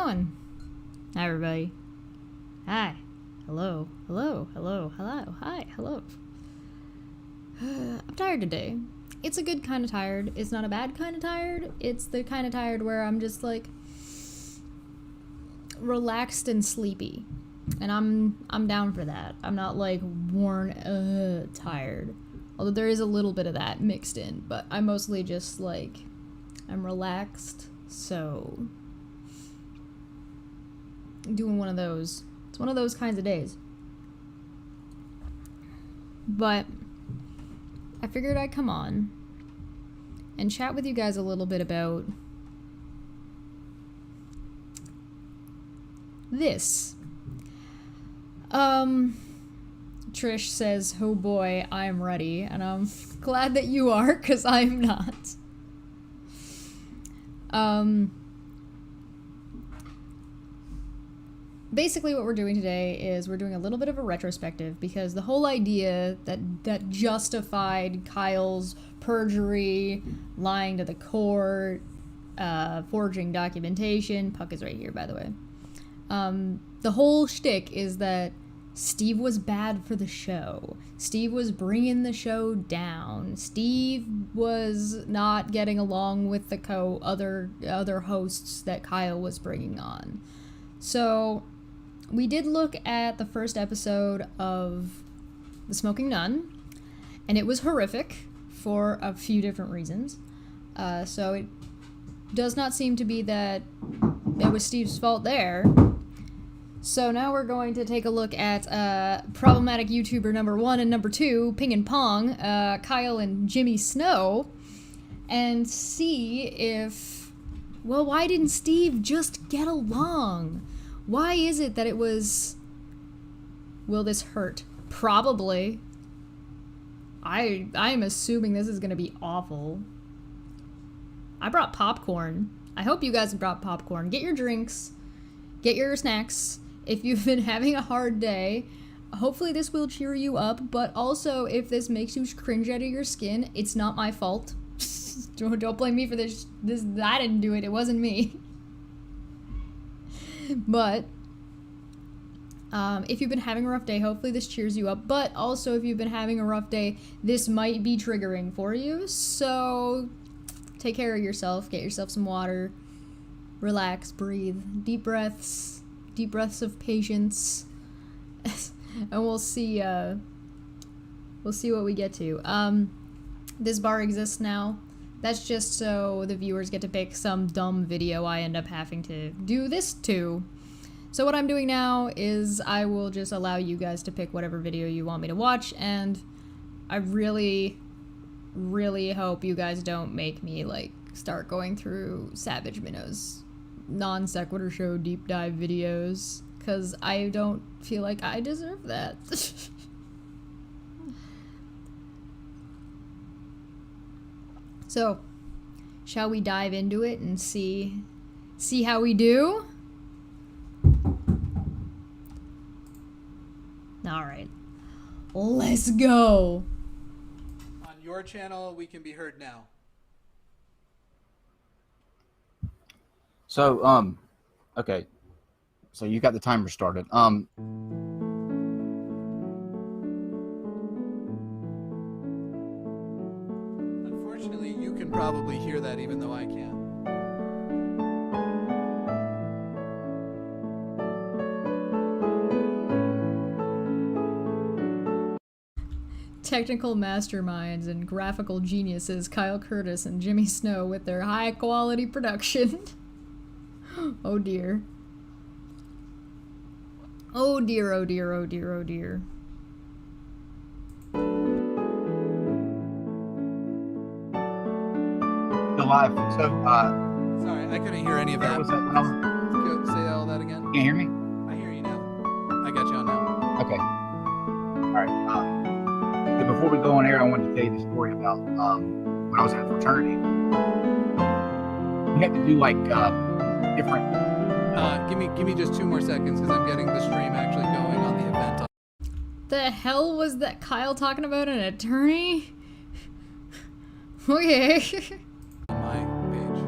going? Hi, everybody. Hi. Hello. Hello. Hello. Hello. Hi. Hello. I'm tired today. It's a good kind of tired. It's not a bad kind of tired. It's the kind of tired where I'm just like relaxed and sleepy. And I'm down for that. I'm not like worn tired. Although there is a little bit of that mixed in, but I'm mostly just like I'm relaxed. So I'm doing one of those. It's one of those kinds of days. But I figured I'd come on and chat with you guys a little bit about this. Trish says, "Oh boy, I'm ready," and I'm glad that you are, 'cause I'm not. Basically what we're doing today is we're doing a little bit of a retrospective, because the whole idea that justified Kyle's perjury, lying to the court, forging documentation — Puck is right here, by the way. The whole shtick is that Steve was bad for the show. Steve was bringing the show down. Steve was not getting along with the other hosts that Kyle was bringing on. So we did look at the first episode of The Smoking Nun, and it was horrific for a few different reasons. So it does not seem to be that it was Steve's fault there. So now we're going to take a look at problematic YouTuber number 1 and number 2, Ping and Pong, Kyle and Jimmy Snow, and see if, well, why didn't Steve just get along? Why is it that it was... Will this hurt? Probably. I'm assuming this is gonna be awful. I brought popcorn. I hope you guys brought popcorn. Get your drinks. Get your snacks. If you've been having a hard day, hopefully this will cheer you up, but also if this makes you cringe out of your skin, it's not my fault. Don't blame me for this. I didn't do it. It wasn't me. But if you've been having a rough day, hopefully this cheers you up. But also if you've been having a rough day, this might be triggering for you. So take care of yourself. Get yourself some water. Relax. Breathe. Deep breaths of patience. And we'll see what we get to. This bar exists now. That's just so the viewers get to pick some dumb video I end up having to do this to. So what I'm doing now is I will just allow you guys to pick whatever video you want me to watch, and I really, really hope you guys don't make me, like, start going through Savage Minnow's Non-Sequitur Show deep dive videos, because I don't feel like I deserve that. So, shall we dive into it and see how we do? Alright. Let's go! On your channel, we can be heard now. So, okay. So you got the timer started. Unfortunately, you can probably hear that even though I can't. Technical masterminds and graphical geniuses Kyle Curtis and Jimmy Snow with their high quality production. Oh dear. Oh dear, oh dear, oh dear, oh dear. Still live. So, Sorry, I couldn't hear any of that. was that number? Say all that again. Can you hear me? I hear you now. I got you on now. Okay. All right. So before we go on air, I wanted to tell you the story about when I was at Fraternity. You have to do like different. Give me just 2 more seconds because I'm getting the stream actually going on the event. The hell was that Kyle talking about an attorney? Okay. On my page.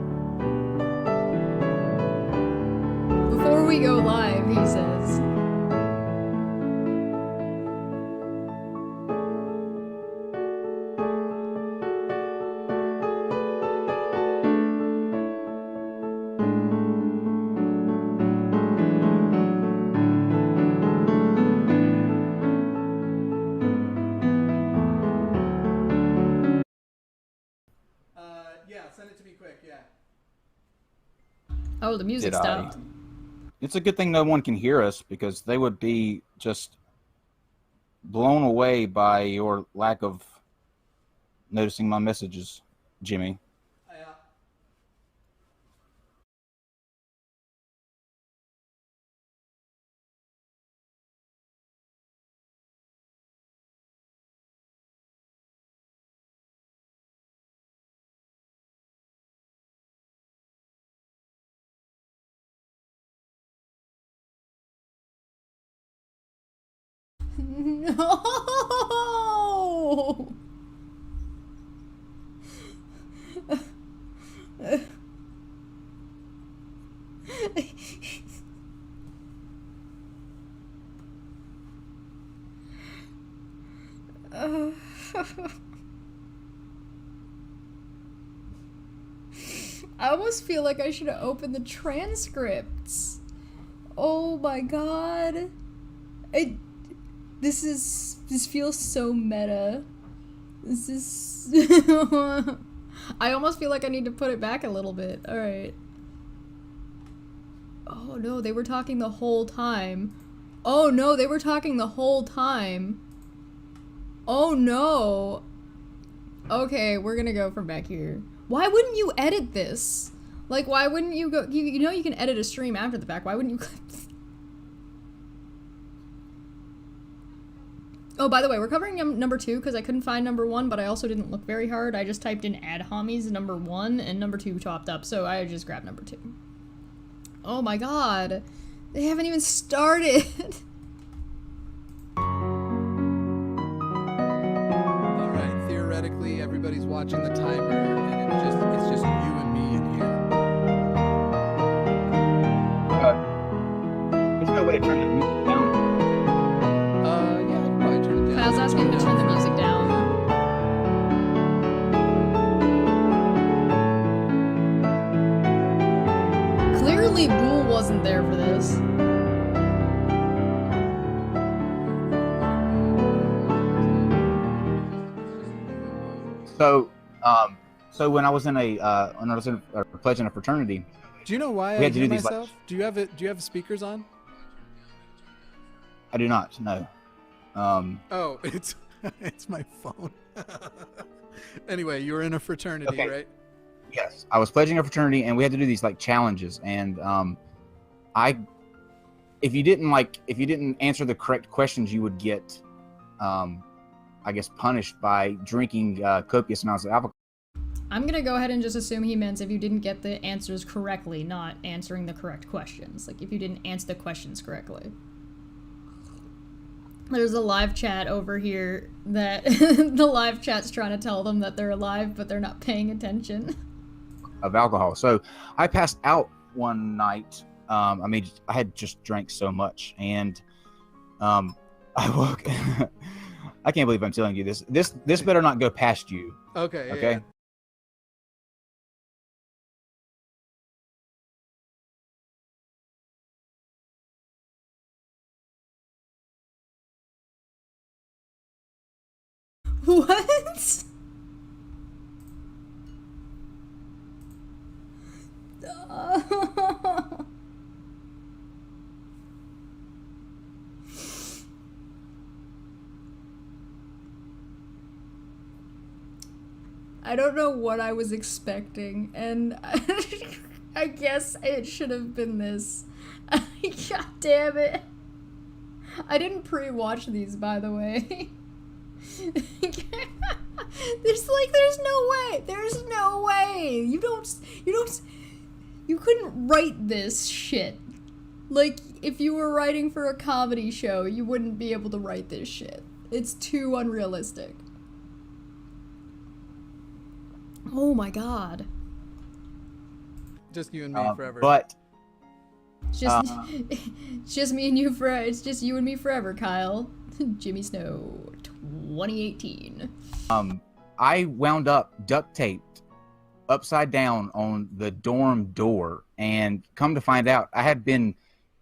we go live, he says. Yeah, send it to me quick, yeah. Oh, the music Did I? stopped. It's a good thing no one can hear us, because they would be just blown away by your lack of noticing my messages, Jimmy. No! I almost feel like I should have opened the transcripts. Oh my god. This feels so meta. This is... I almost feel like I need to put it back a little bit. Alright. Oh no, they were talking the whole time. Oh no, they were talking the whole time. Oh no. Okay, we're gonna go from back here. Why wouldn't you edit this? Like, why wouldn't you go... You know you can edit a stream after the fact. Why wouldn't you... Oh, by the way, we're covering number 2 because I couldn't find number 1, but I also didn't look very hard. I just typed in ad homies number 1, and number 2 chopped up, so I just grabbed number 2. Oh my god. They haven't even started. Alright, theoretically, everybody's watching the timer, and it's just you and me in here. There's no way to turn the music down. Yeah, I can probably turn it down. Kyle's asking to turn the music down. Clearly, Boole wasn't there for this. So when I was in a pledge in a fraternity, Do you know why we I had to hear do these, like- myself? Do you have speakers on? I do not know. Oh, it's my phone. Anyway, you were in a fraternity, Okay. right? Yes, I was pledging a fraternity, and we had to do these like challenges, and if you didn't answer the correct questions, you would get, I guess, punished by drinking copious amounts of alcohol. I'm gonna go ahead and just assume he meant if you didn't get the answers correctly, not answering the correct questions. Like, if you didn't answer the questions correctly. There's a live chat over here that the live chat's trying to tell them that they're alive, but they're not paying attention. Of alcohol. So I passed out one night. I had just drank so much, and I woke. I can't believe I'm telling you this. This better not go past you. Okay. Okay. Yeah. What? I don't know what I was expecting, and I guess it should have been this. God damn it. I didn't pre-watch these, by the way. There's no way. You couldn't write this shit. Like, if you were writing for a comedy show, you wouldn't be able to write this shit. It's too unrealistic. Oh my god. Just you and me forever. But It's just, it's just me and you it's just you and me forever, Kyle. Jimmy Snow, 2018. I wound up duct taped upside down on the dorm door, and come to find out, I had been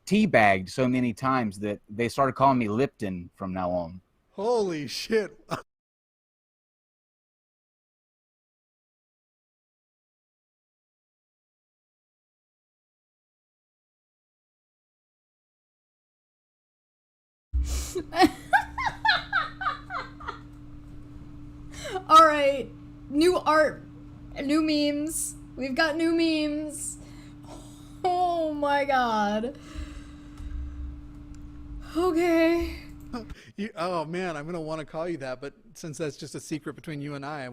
teabagged so many times that they started calling me Lipton from now on. Holy shit. All right, new art, new memes. We've got new memes. Oh my god. Okay. Oh man, I'm going to want to call you that, but since that's just a secret between you and I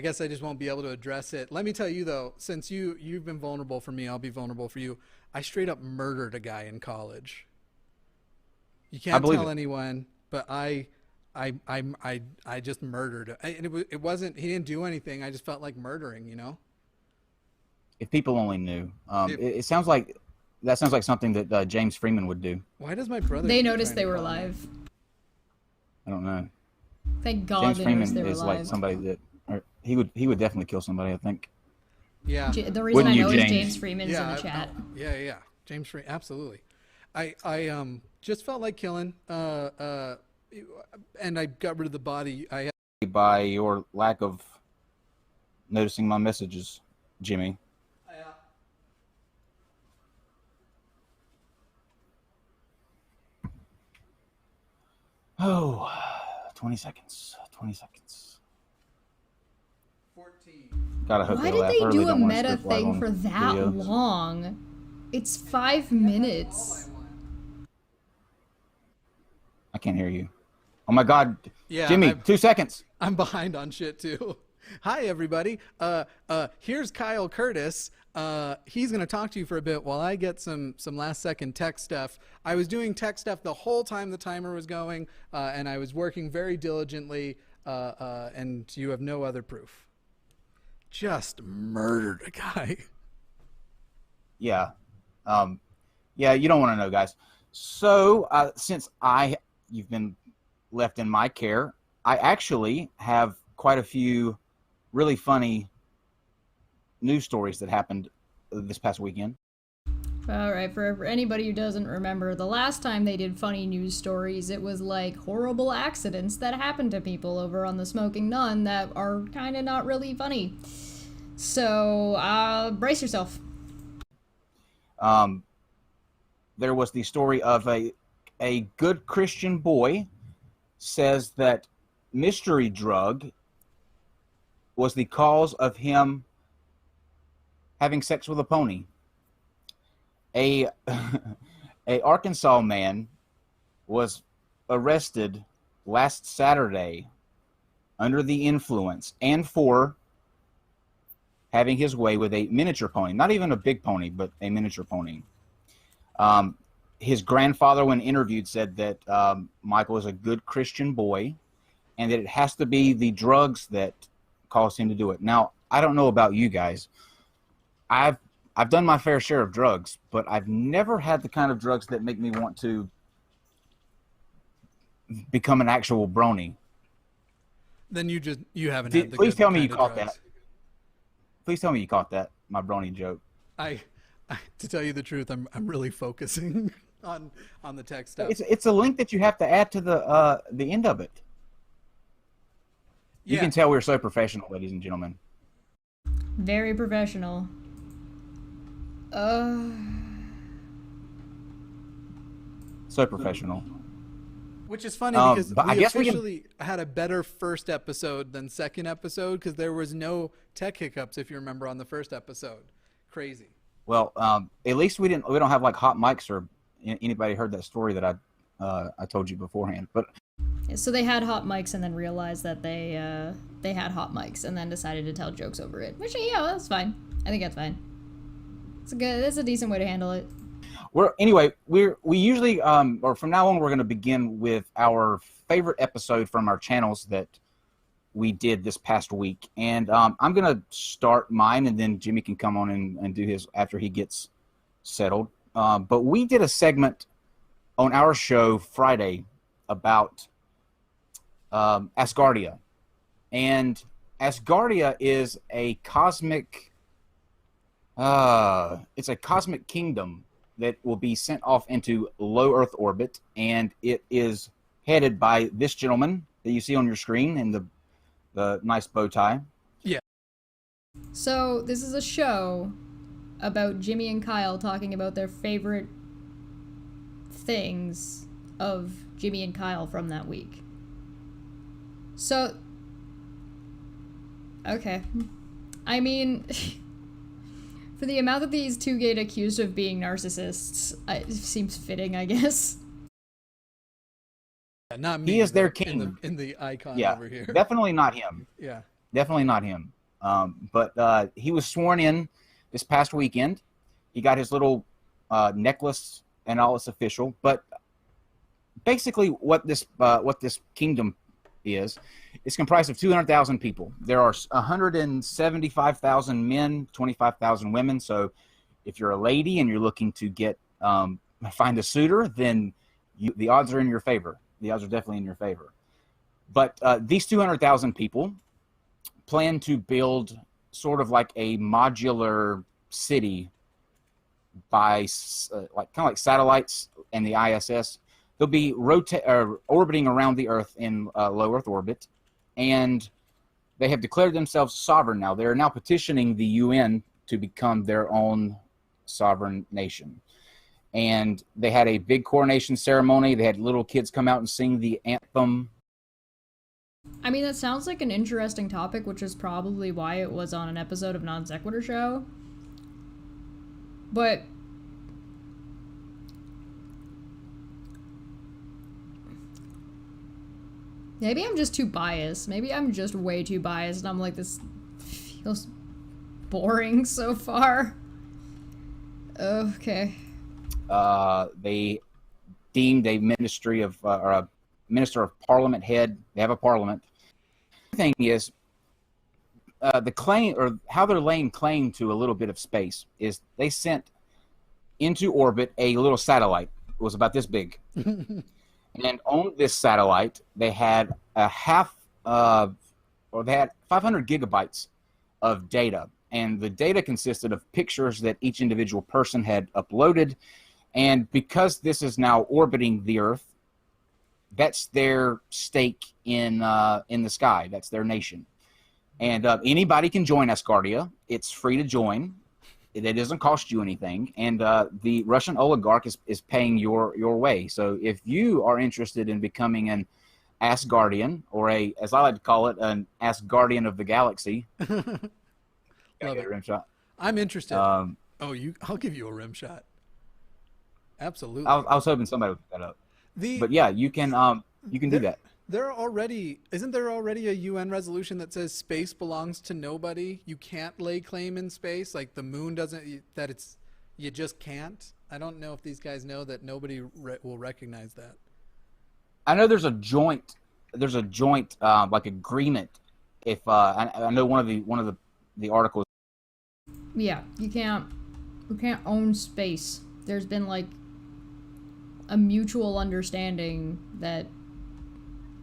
guess I just won't be able to address it. Let me tell you though, since you've been vulnerable for me, I'll be vulnerable for you. I straight up murdered a guy in college. You can't tell anyone, but I just murdered. It wasn't, he didn't do anything. I just felt like murdering, you know? If people only knew. It sounds like, that sounds like something that James Freeman would do. Why does my brother... They noticed they were alive. I don't know. Thank God James they Freeman noticed they were is alive. like somebody that, or he would definitely kill somebody, I think. Yeah. The reason Wouldn't I you, know is James? James Freeman's in the chat. Yeah. James Freeman, absolutely. I just felt like killing, and I got rid of the body. By your lack of noticing my messages, Jimmy. Oh, 20 seconds. 20 seconds. 14. Gotta hope Why they laugh. did I they really do a don't wanna meta script live thing on for that videos. long? It's 5 minutes. I can't hear you. Oh my God, Yeah, Jimmy, 2 seconds. I'm behind on shit too. Hi everybody. Here's Kyle Curtis. He's gonna talk to you for a bit while I get some last second tech stuff. I was doing tech stuff the whole time the timer was going, and I was working very diligently. And you have no other proof. Just murdered a guy. Yeah. Yeah, you don't want to know, guys. So, since you've been left in my care, I actually have quite a few really funny news stories that happened this past weekend. All right, for anybody who doesn't remember, the last time they did funny news stories, it was like horrible accidents that happened to people over on the Smoking Nun that are kind of not really funny. So, brace yourself. There was the story of a good Christian boy says that mystery drug was the cause of him having sex with a pony. A Arkansas man was arrested last Saturday under the influence and for having his way with a miniature pony. Not even a big pony, but a miniature pony. His grandfather, when interviewed, said that Michael is a good Christian boy and that it has to be the drugs that caused him to do it. Now, I don't know about you guys. I've done my fair share of drugs, but I've never had the kind of drugs that make me want to become an actual brony. Then you haven't had the Please good tell me kind you of caught drugs. that. Please tell me you caught that, my brony joke. To tell you the truth, I'm really focusing on the tech stuff. It's a link that you have to add to the end of it. You Yeah. can tell we're so professional, ladies and gentlemen. Very professional. So professional. Which is funny because but I we guess we can- officially had a better first episode than second episode because there was no tech hiccups, if you remember, on the first episode. Crazy. Well, at least we don't have like hot mics or anybody heard that story that I told you beforehand. But So they had hot mics and then realized that they had hot mics and then decided to tell jokes over it. Which, yeah, that's fine. I think that's fine. That's a decent way to handle it. We usually or from now on we're going to begin with our favorite episode from our channels that we did this past week, and I'm going to start mine, and then Jimmy can come on and do his after he gets settled. But we did a segment on our show Friday about Asgardia. And Asgardia is a cosmic it's a cosmic kingdom that will be sent off into low Earth orbit, and it is headed by this gentleman that you see on your screen in the nice bow tie. So this is a show about Jimmy and Kyle talking about their favorite things of Jimmy and Kyle from that week. So, okay. I mean, for the amount that these two get accused of being narcissists, it seems fitting, I guess. Yeah, not me. He is their king. In the icon Yeah, over here. definitely not him. Yeah. Definitely not him. But he was sworn in this past weekend. He got his little necklace and all. It's official. But basically, what this kingdom is, it's comprised of 200,000 people. There are 175,000 men, 25,000 women. So, if you're a lady and you're looking to find a suitor, then the odds are in your favor. The odds are definitely in your favor. But these 200,000 people plan to build sort of like a modular city by kind of like satellites and the ISS. They'll be orbiting around the Earth in low Earth orbit, and they have declared themselves sovereign now. They're now petitioning the UN to become their own sovereign nation. And they had a big coronation ceremony. They had little kids come out and sing the anthem. I mean, that sounds like an interesting topic, which is probably why it was on an episode of NonSequitur show. But maybe I'm just too biased. Maybe I'm just way too biased, and I'm like, this feels boring so far. Okay. They deemed a ministry of or a minister of parliament head. They have a parliament. The thing is, the claim, or how they're laying claim to a little bit of space, is they sent into orbit a little satellite. It was about this big. And on this satellite, they had they had 500 gigabytes of data. And the data consisted of pictures that each individual person had uploaded. And because this is now orbiting the Earth, that's their stake in the sky. That's their nation. And anybody can join Asgardia. It's free to join. It doesn't cost you anything. And the Russian oligarch is paying your way. So if you are interested in becoming an Asgardian, or as I like to call it, an Asgardian of the galaxy. Love it. A rim shot. I'm interested. I'll give you a rim shot. Absolutely. I was hoping somebody would pick that up. But yeah, you can do that. Isn't there already a UN resolution that says space belongs to nobody? You can't lay claim in space. Like the moon doesn't. You just can't. I don't know if these guys know that nobody will recognize that. I know there's a joint like agreement. If I know one of the articles. Yeah, you can't own space. There's been like a mutual understanding that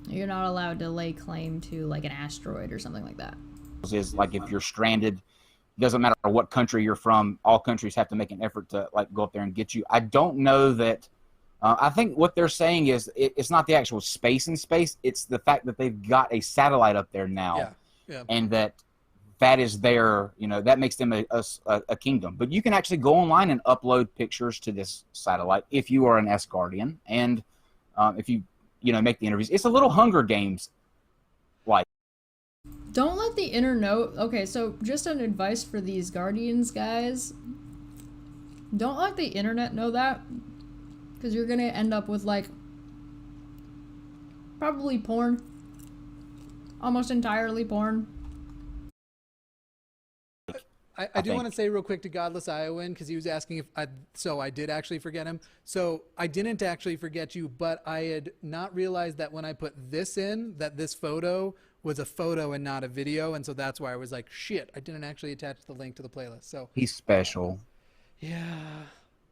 you're not allowed to lay claim to like an asteroid or something like that. Is like if you're stranded, doesn't matter what country you're from, all countries have to make an effort to like go up there and get you. I don't know that. I think what they're saying is it's not the actual space in space. It's the fact that they've got a satellite up there now, and that is their, that makes them a kingdom. But you can actually go online and upload pictures to this satellite if you are an Asgardian, and if you make the interviews. It's a little Hunger Games like. Don't let the internet. Okay, so just an advice for these Guardians guys. Don't let the internet know that, because you're gonna end up with like probably porn, almost entirely porn. I do want to say real quick to Godless Iowan, because he was asking so I did actually forget him. So I didn't actually forget you, but I had not realized that when I put this in, that this photo was a photo and not a video. And so that's why I was like, shit, I didn't actually attach the link to the playlist. So he's special. Yeah.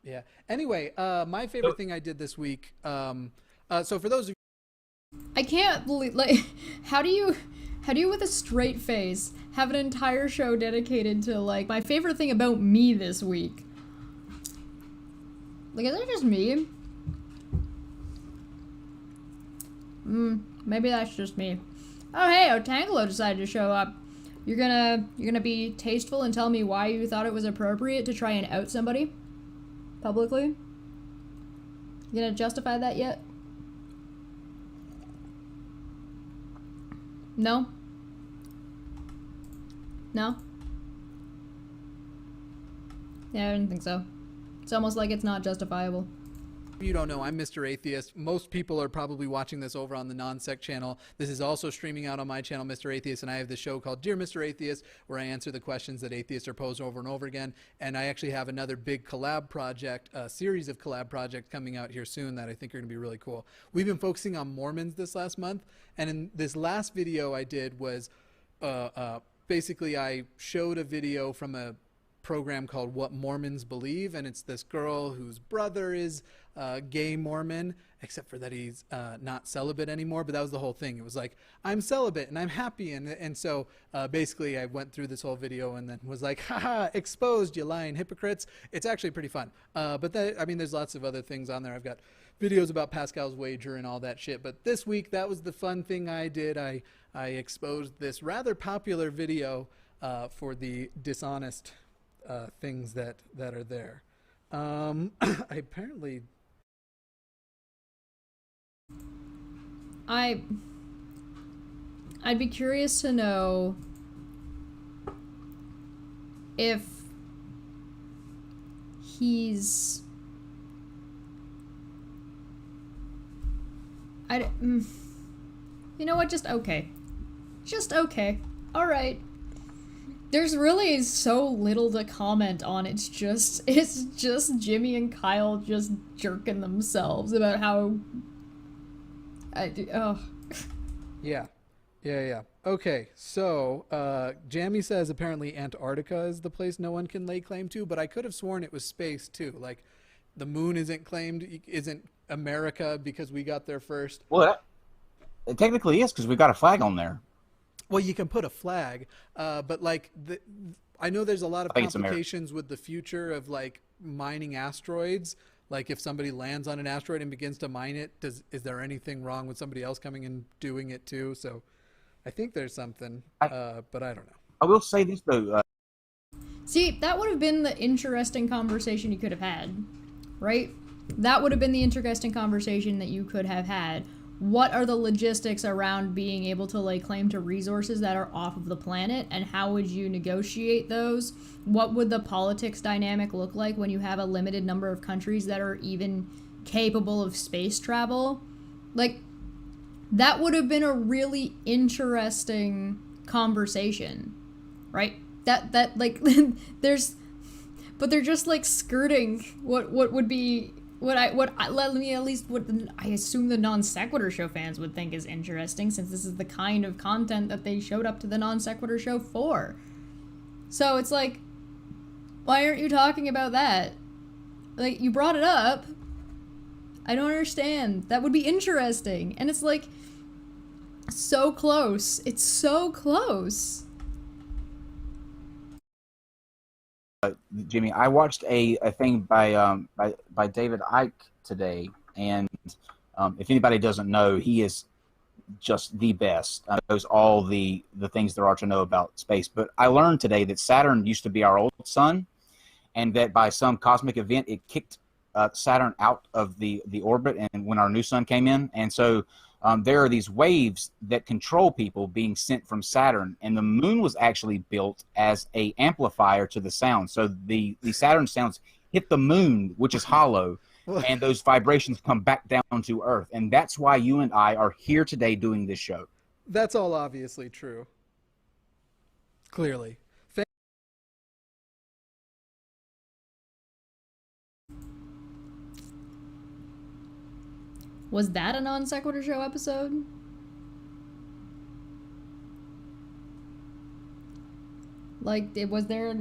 Yeah. Anyway, my favorite thing I did this week. So for those of I can't believe, like, how do you with a straight face have an entire show dedicated to, like, my favorite thing about me this week? Like, is that just me? Maybe that's just me. Oh, hey, Otangelo decided to show up. You're gonna be tasteful and tell me why you thought it was appropriate to try and out somebody publicly? You gonna justify that yet? No? No? Yeah, I didn't think so. It's almost like it's not justifiable. you don't know, I'm Mr. Atheist. Most people are probably watching this over on the NonSec channel. This is also streaming out on my channel, Mr. Atheist, and I have this show called Dear Mr. Atheist, where I answer the questions that atheists are posed over and over again. And I actually have another big collab project, a series of collab projects coming out here soon that I think are going to be really cool. We've been focusing on Mormons this last month, and in this last video I did was basically I showed a video from a program called What Mormons Believe, and it's this girl whose brother is gay Mormon, except for that he's not celibate anymore. But that was the whole thing. It was like, I'm celibate and I'm happy, and so basically I went through this whole video and then was like, haha, exposed, you lying hypocrites. It's actually pretty fun. But that, I mean, there's lots of other things on there. I've got videos about Pascal's wager and all that shit. But this week, that was the fun thing I did. I exposed this rather popular video for the dishonest things that are there. I apparently I'd be curious to know if he's you know what, just okay. All right. There's really so little to comment on. It's just Jimmy and Kyle just jerking themselves about how Yeah. Okay, so Jammy says apparently Antarctica is the place no one can lay claim to, but I could have sworn it was space too. Like, the moon isn't claimed, isn't America because we got there first. Well, it technically is because we got a flag on there. Well, you can put a flag, but like I know there's a lot of complications with the future of like mining asteroids. Like, if somebody lands on an asteroid and begins to mine it, is there anything wrong with somebody else coming and doing it too? So I think there's something, but I don't know. I will say this though. See, that would have been the interesting conversation you could have had, right? That would have been the interesting conversation that you could have had. What are the logistics around being able to lay claim to resources that are off of the planet, and how would you negotiate those? What would the politics dynamic look like when you have a limited number of countries that are even capable of space travel? Like, that would have been a really interesting conversation, right? That like but they're just like skirting what would be I assume the Non-Sequitur show fans would think is interesting, since this is the kind of content that they showed up to the Non-Sequitur show for. So it's like, why aren't you talking about that? Like, you brought it up. I don't understand. That would be interesting. And it's like, so close. It's so close. Jimmy, I watched a thing by David Icke today, and if anybody doesn't know, he is just the best. Knows all the things there are to know about space. But I learned today that Saturn used to be our old sun, and that by some cosmic event it kicked Saturn out of the orbit, and when our new sun came in, and so there are these waves that control people being sent from Saturn, and the moon was actually built as a amplifier to the sound. So the Saturn sounds hit the moon, which is hollow, and those vibrations come back down to Earth. And that's why you and I are here today doing this show. That's all obviously true. Clearly. Was that a Non-Sequitur show episode? Like, was there a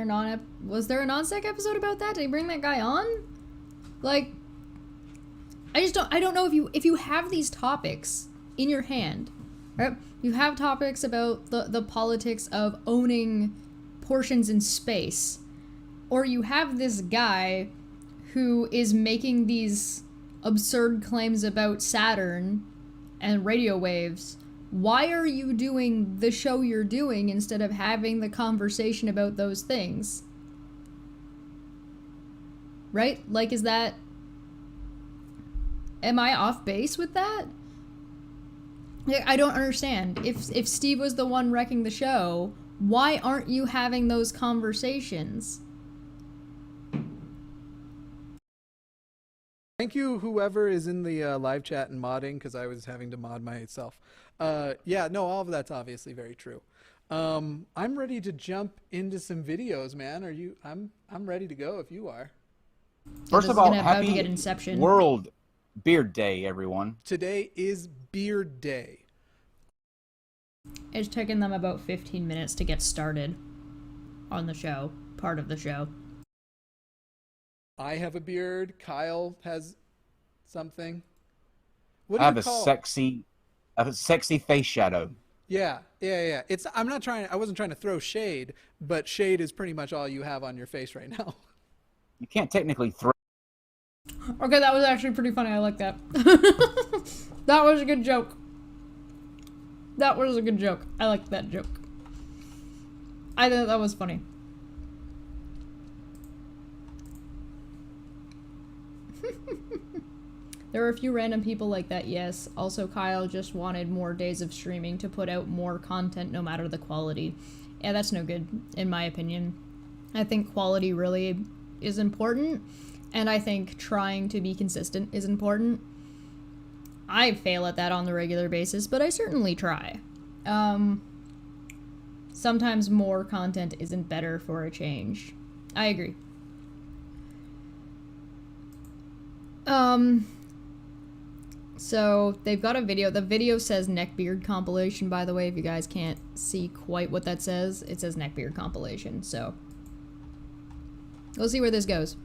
non-sec episode about that? Did he bring that guy on? Like, I don't know if you have these topics in your hand, right? You have topics about the politics of owning portions in space, or you have this guy who is making these absurd claims about Saturn and radio waves. Why are you doing the show you're doing instead of having the conversation about those things? Right? Like, am I off base with that? Like, I don't understand. If Steve was the one wrecking the show, why aren't you having those conversations? Thank you, whoever is in the live chat and modding, because I was having to mod myself. Yeah, no, all of that's obviously very true. I'm ready to jump into some videos, man. I'm ready to go if you are. First of all, Get happy Inception. World Beard Day, everyone. Today is Beard Day. It's taken them about 15 minutes to get started on the show, part of the show. I have a beard. Kyle has something. What I do have you call a sexy face shadow. Yeah. I wasn't trying to throw shade, but shade is pretty much all you have on your face right now. You can't technically throw. Okay, that was actually pretty funny. I like that. That was a good joke. That was a good joke. I liked that joke. I thought that was funny. There were a few random people like that, yes. Also, Kyle just wanted more days of streaming to put out more content no matter the quality. Yeah, that's no good, in my opinion. I think quality really is important, and I think trying to be consistent is important. I fail at that on the regular basis, but I certainly try. Sometimes more content isn't better for a change. I agree. So they've got a video. The video says Neckbeard compilation, by the way, if you guys can't see quite what that says. It says Neckbeard compilation, so we'll see where this goes.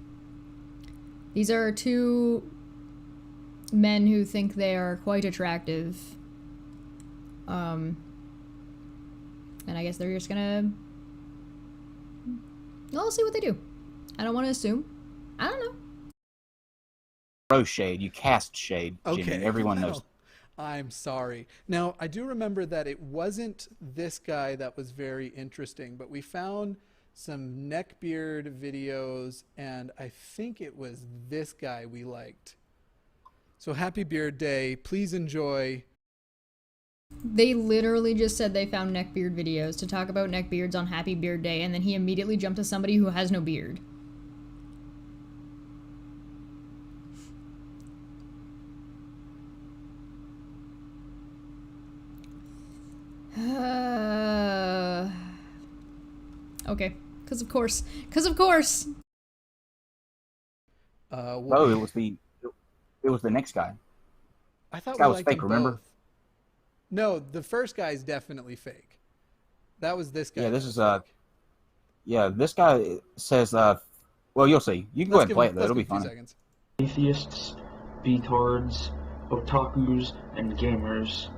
These are two men who think they are quite attractive. And I guess they're just gonna... Well, let's see what they do. I don't want to assume. I don't know. Throw shade. You cast shade. Jimmy. Okay. Everyone knows. I'm sorry. Now, I do remember that it wasn't this guy that was very interesting, but we found some Neckbeard videos, and I think it was this guy we liked. So happy Beard Day. Please enjoy. They literally just said they found Neckbeard videos to talk about neckbeards on Happy Beard Day, and then he immediately jumped to somebody who has no beard. Okay. Because of course. Oh, it was the next guy. I thought This guy we was liked fake, them remember? both. No, the first guy's definitely fake. That was this guy. Yeah, this that is was fake. yeah, this guy says well, you'll see. You can go ahead and play it though. It'll be fun. Seconds. Atheists, betards, otakus, and gamers.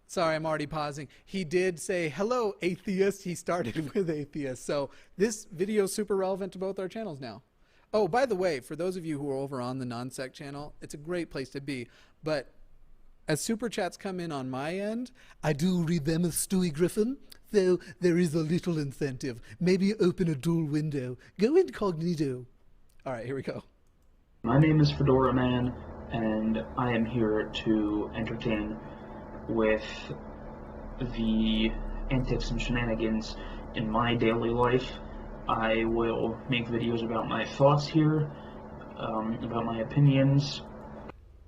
Sorry, I'm already pausing. He did say, hello, atheist. He started with atheist. So this video is super relevant to both our channels now. Oh, by the way, for those of you who are over on the non-sec channel, it's a great place to be. But as super chats come in on my end, I do read them as Stewie Griffin, though there is a little incentive. Maybe open a dual window. Go incognito. All right, here we go. My name is Fedora Man, and I am here to entertain with the antics and shenanigans in my daily life. I will make videos about my thoughts here, about my opinions.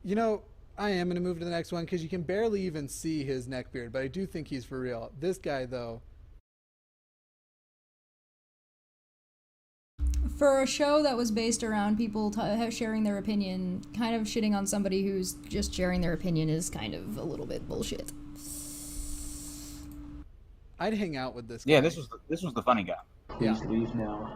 You know, I am going to move to the next one because you can barely even see his neckbeard, but I do think he's for real. This guy, though. For a show that was based around people sharing their opinion, kind of shitting on somebody who's just sharing their opinion is kind of a little bit bullshit. I'd hang out with this guy. Yeah, this was the funny guy. Please leave now.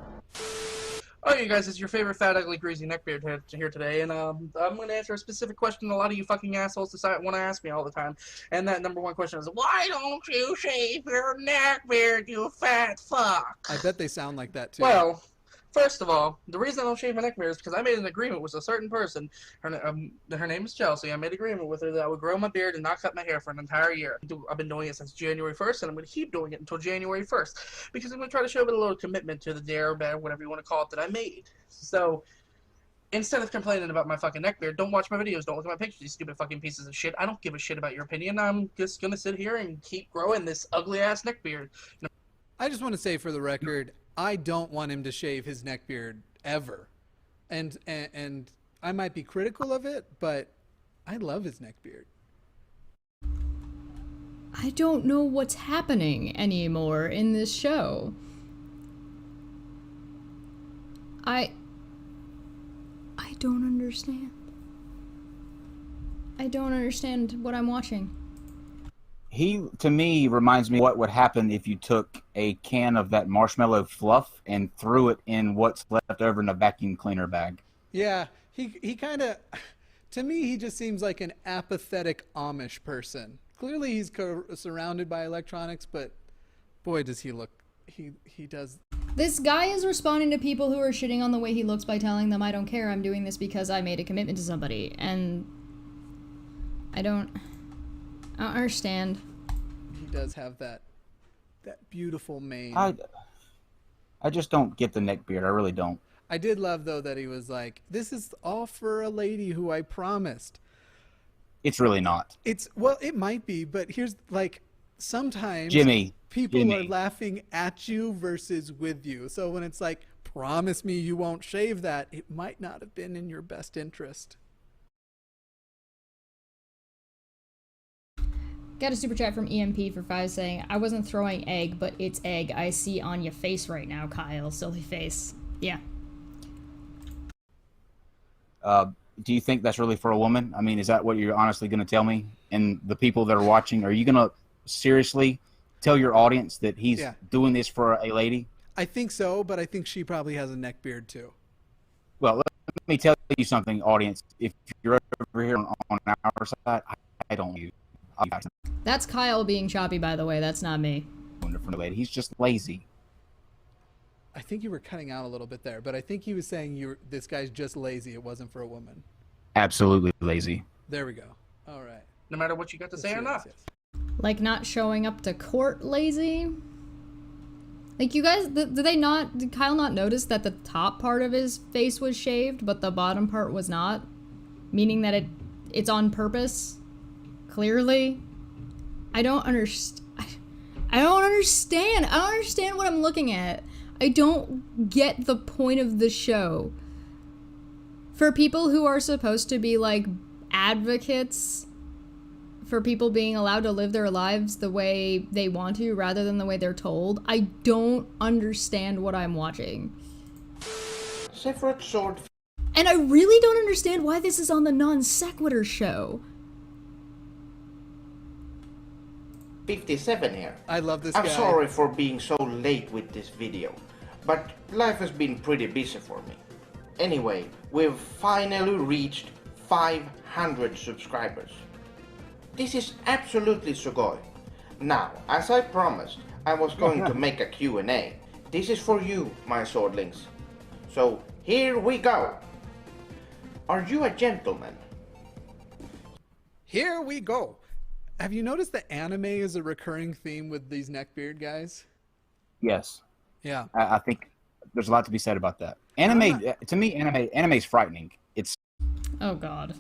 Oh, you guys, it's your favorite fat, ugly, greasy neckbeard here today, and I'm going to answer a specific question a lot of you fucking assholes want to ask me all the time, and that number one question is, why don't you shave your neckbeard, you fat fuck? I bet they sound like that too. Well, first of all, the reason I don't shave my neckbeard is because I made an agreement with a certain person. Her name is Chelsea. I made an agreement with her that I would grow my beard and not cut my hair for an entire year. I've been doing it since January 1st, and I'm going to keep doing it until January 1st because I'm going to try to show a little commitment to the dare, bad, whatever you want to call it, that I made. So instead of complaining about my fucking neckbeard, don't watch my videos, don't look at my pictures, you stupid fucking pieces of shit. I don't give a shit about your opinion. I'm just going to sit here and keep growing this ugly-ass neckbeard. I just want to say for the record, I don't want him to shave his neckbeard ever. And I might be critical of it, but I love his neckbeard. I don't know what's happening anymore in this show. I don't understand. I don't understand what I'm watching. He, to me, reminds me of what would happen if you took a can of that marshmallow fluff and threw it in what's left over in a vacuum cleaner bag. Yeah, he kind of, to me, he just seems like an apathetic Amish person. Clearly he's surrounded by electronics, but boy, does he look, he does. This guy is responding to people who are shitting on the way he looks by telling them, I don't care, I'm doing this because I made a commitment to somebody. And I don't understand. He does have that beautiful mane. I just don't get the neckbeard. I really don't. I did love, though, that he was like, this is all for a lady who I promised. It's really not. Well, it might be, but here's, like, sometimes people are laughing at you versus with you. So when it's like, promise me you won't shave that, it might not have been in your best interest. Got a super chat from EMP for 5 saying, I wasn't throwing egg, but it's egg I see on your face right now, Kyle. Silly face. Yeah. Do you think that's really for a woman? I mean, is that what you're honestly going to tell me? And the people that are watching, are you going to seriously tell your audience that he's doing this for a lady? I think so, but I think she probably has a neck beard too. Well, let me tell you something, audience. If you're over here on our side, I don't use. That's Kyle being choppy, by the way. That's not me. He's just lazy. I think you were cutting out a little bit there, but I think he was saying this guy's just lazy. It wasn't for a woman. Absolutely lazy. There we go. All right. No matter what you got to say or not. Yes. Like not showing up to court lazy? Like you guys, did Kyle not notice that the top part of his face was shaved, but the bottom part was not? Meaning that it's on purpose? Clearly? I don't understand. I don't understand what I'm looking at. I don't get the point of the show. For people who are supposed to be like advocates for people being allowed to live their lives the way they want to rather than the way they're told, I don't understand what I'm watching. Separate sword. And I really don't understand why this is on the NonSequitur show. 57 here. I love this guy. I'm sorry for being so late with this video, but life has been pretty busy for me. Anyway, we've finally reached 500 subscribers. This is absolutely sugoi. Now, as I promised, I was going to make a Q&A. This is for you, my swordlings. So, here we go. Are you a gentleman? Here we go. Have you noticed that anime is a recurring theme with these neckbeard guys? Yes. Yeah. I think there's a lot to be said about that. Anime, to me, anime is frightening. It's. Oh God.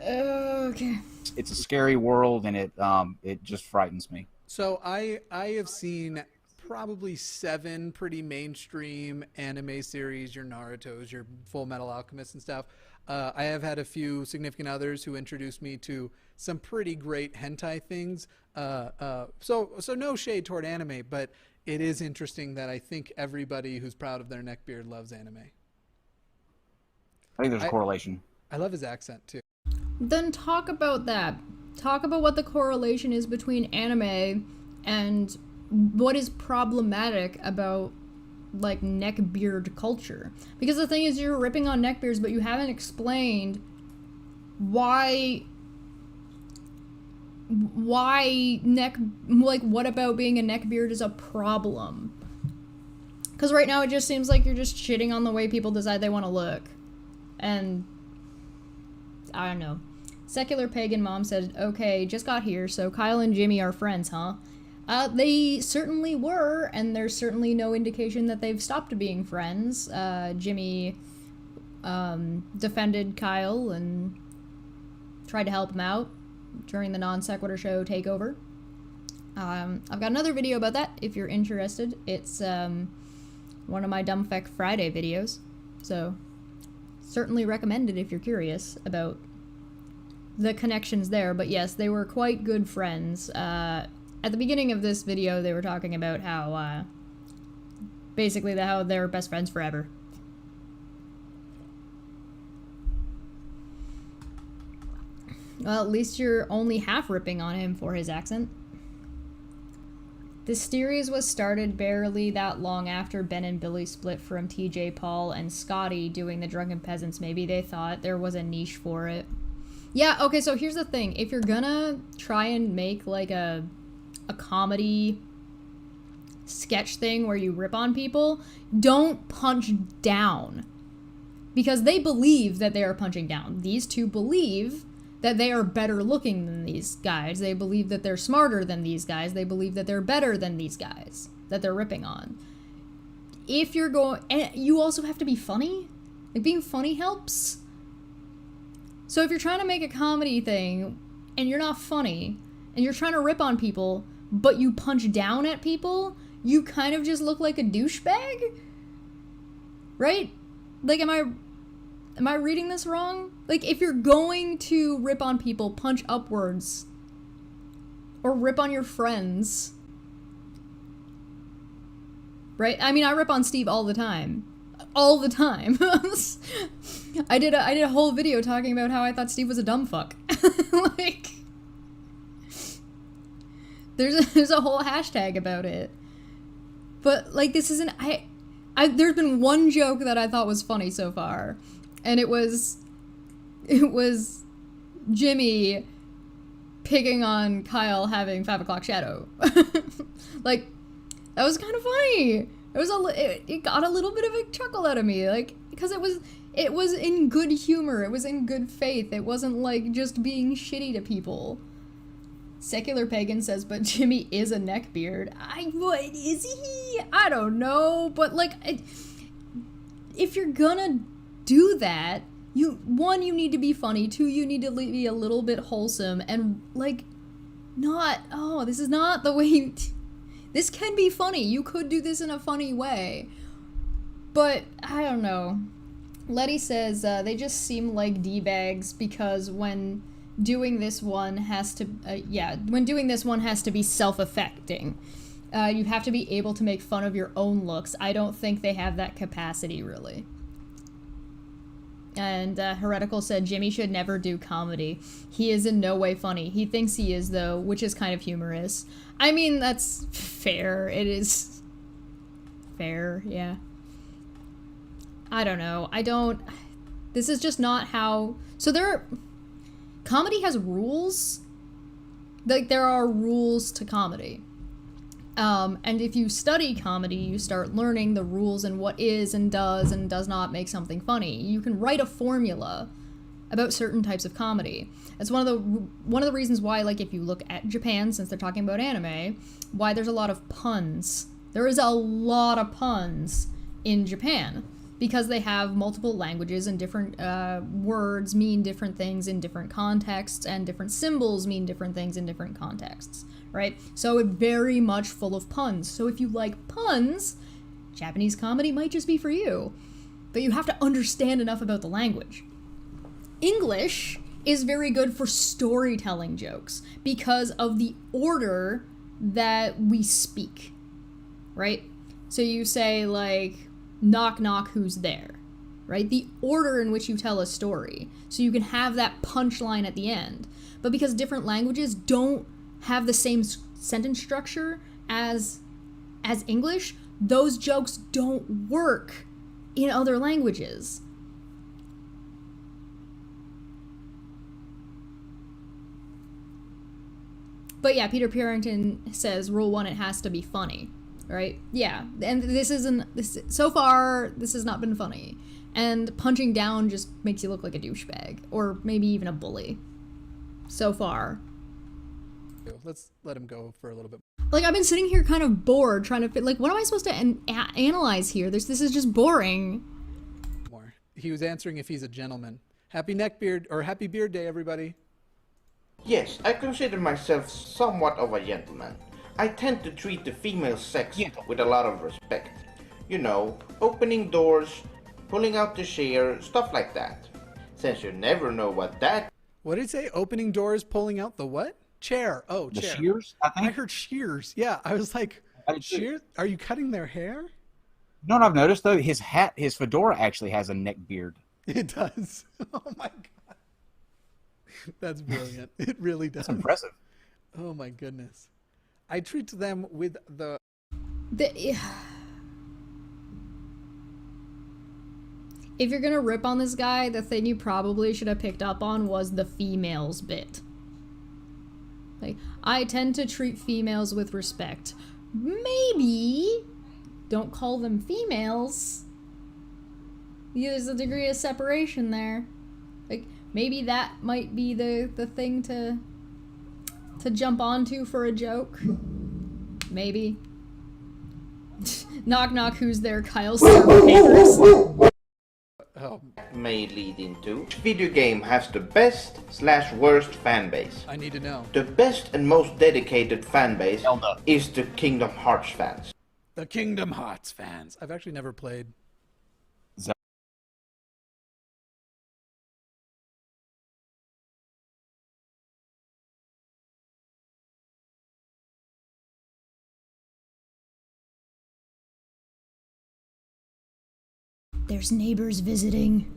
Okay. It's a scary world, and it just frightens me. So I have seen probably 7 pretty mainstream anime series, your Naruto's, your Full Metal Alchemist and stuff. I have had a few significant others who introduced me to some pretty great hentai things. So no shade toward anime, but it is interesting that I think everybody who's proud of their neckbeard loves anime. I think there's a correlation. I love his accent too. Then talk about that. talk about what the correlation is between anime and what is problematic about, like, neckbeard culture. Because the thing is, you're ripping on neckbeards, but you haven't explained why what about being a neckbeard is a problem. Because right now it just seems like you're just shitting on the way people decide they want to look. And I don't know. Secular Pagan Mom said, okay, just got here, so Kyle and Jimmy are friends, huh? They certainly were, and there's certainly no indication that they've stopped being friends. Jimmy defended Kyle and tried to help him out during the NonSequitur show takeover. I've got another video about that if you're interested. It's one of my Dumbfeck Friday videos, so certainly recommend it if you're curious about the connections there. But yes, they were quite good friends. At the beginning of this video, they were talking about how basically how they're best friends forever. Well, at least you're only half ripping on him for his accent. This series was started barely that long after Ben and Billy split from TJ Paul and Scotty doing the Drunken Peasants. Maybe they thought there was a niche for it. Yeah, okay, so here's the thing. If you're gonna try and make, like, a comedy sketch thing where you rip on people, don't punch down. Because they believe that they are punching down. These two believe that they are better looking than these guys. They believe that they're smarter than these guys. They believe that they're better than these guys that they're ripping on. If you're going... And you also have to be funny. Like, being funny helps. So if you're trying to make a comedy thing, and you're not funny, and you're trying to rip on people, but you punch down at people, you kind of just look like a douchebag? Right? Like, am I reading this wrong? Like, if you're going to rip on people, punch upwards. Or rip on your friends. Right? I mean, I rip on Steve all the time. All the time. I did a whole video talking about how I thought Steve was a dumb fuck. Like, there's a whole hashtag about it. But, like, this isn't... there's been one joke that I thought was funny so far. And it was Jimmy picking on Kyle having 5 o'clock shadow. Like, that was kind of funny. It got a little bit of a chuckle out of me, like, because it was in good humor. It was in good faith. It wasn't like just being shitty to people. Secular Pagan says, but Jimmy is a neckbeard. What is he? I don't know, but, like, if you're gonna do that, you need to be funny, 2, you need to be a little bit wholesome, and, like, not, oh, this is not the way this can be funny, you could do this in a funny way, but, I don't know. Letty says, they just seem like D-bags because when doing this one has to, be self-affecting. You have to be able to make fun of your own looks. I don't think they have that capacity, really. And Heretical said, Jimmy should never do comedy. He is in no way funny. He thinks he is, though, which is kind of humorous. I mean, that's fair. It is fair, yeah. I don't know. This is just not how... So comedy has rules. Like, there are rules to comedy. And if you study comedy, you start learning the rules and what is and does not make something funny. You can write a formula about certain types of comedy. It's one of the reasons why, like, if you look at Japan, since they're talking about anime, why there's a lot of puns. There is a lot of puns in Japan because they have multiple languages and different words mean different things in different contexts, and different symbols mean different things in different contexts. Right? So it's very much full of puns. So if you like puns, Japanese comedy might just be for you. But you have to understand enough about the language. English is very good for storytelling jokes because of the order that we speak. Right? So you say, like, knock knock, who's there? right? The order in which you tell a story, so you can have that punchline at the end. But because different languages don't have the same sentence structure as English, those jokes don't work in other languages. But yeah, Peter Purington says, rule 1, it has to be funny, right? Yeah, and so far, this has not been funny. And punching down just makes you look like a douchebag, or maybe even a bully. So far. Let's let him go for a little bit. Like, I've been sitting here kind of bored, trying to fit, like, what am I supposed to analyze here? This is just boring. More. He was answering if he's a gentleman. Happy Neckbeard, or Happy Beard Day, everybody. Yes, I consider myself somewhat of a gentleman. I tend to treat the female sex with a lot of respect. You know, opening doors, pulling out the chair, stuff like that. Since you never know what that... What did he say? Opening doors, pulling out the what? Chair. Oh, The chair. shears, I think. I heard shears. Yeah, I was like, shears? Are you cutting their hair? You know what I've noticed, though? His hat, his fedora actually has a neck beard. It does. Oh my god. That's brilliant. It really does. That's impressive. Oh my goodness. I treat them with the... If you're gonna rip on this guy, the thing you probably should have picked up on was the females bit. Like, I tend to treat females with respect. Maybe don't call them females. Yeah, there's a degree of separation there. Like, maybe that might be the thing to jump onto for a joke. Maybe. Knock knock, who's there? Kyle's serving papers. Oh, may lead into. Which video game has the best/worst fan base? I need to know. The best and most dedicated fan base Zelda. is the Kingdom Hearts fans. The Kingdom Hearts fans. I've actually never played. There's neighbors visiting.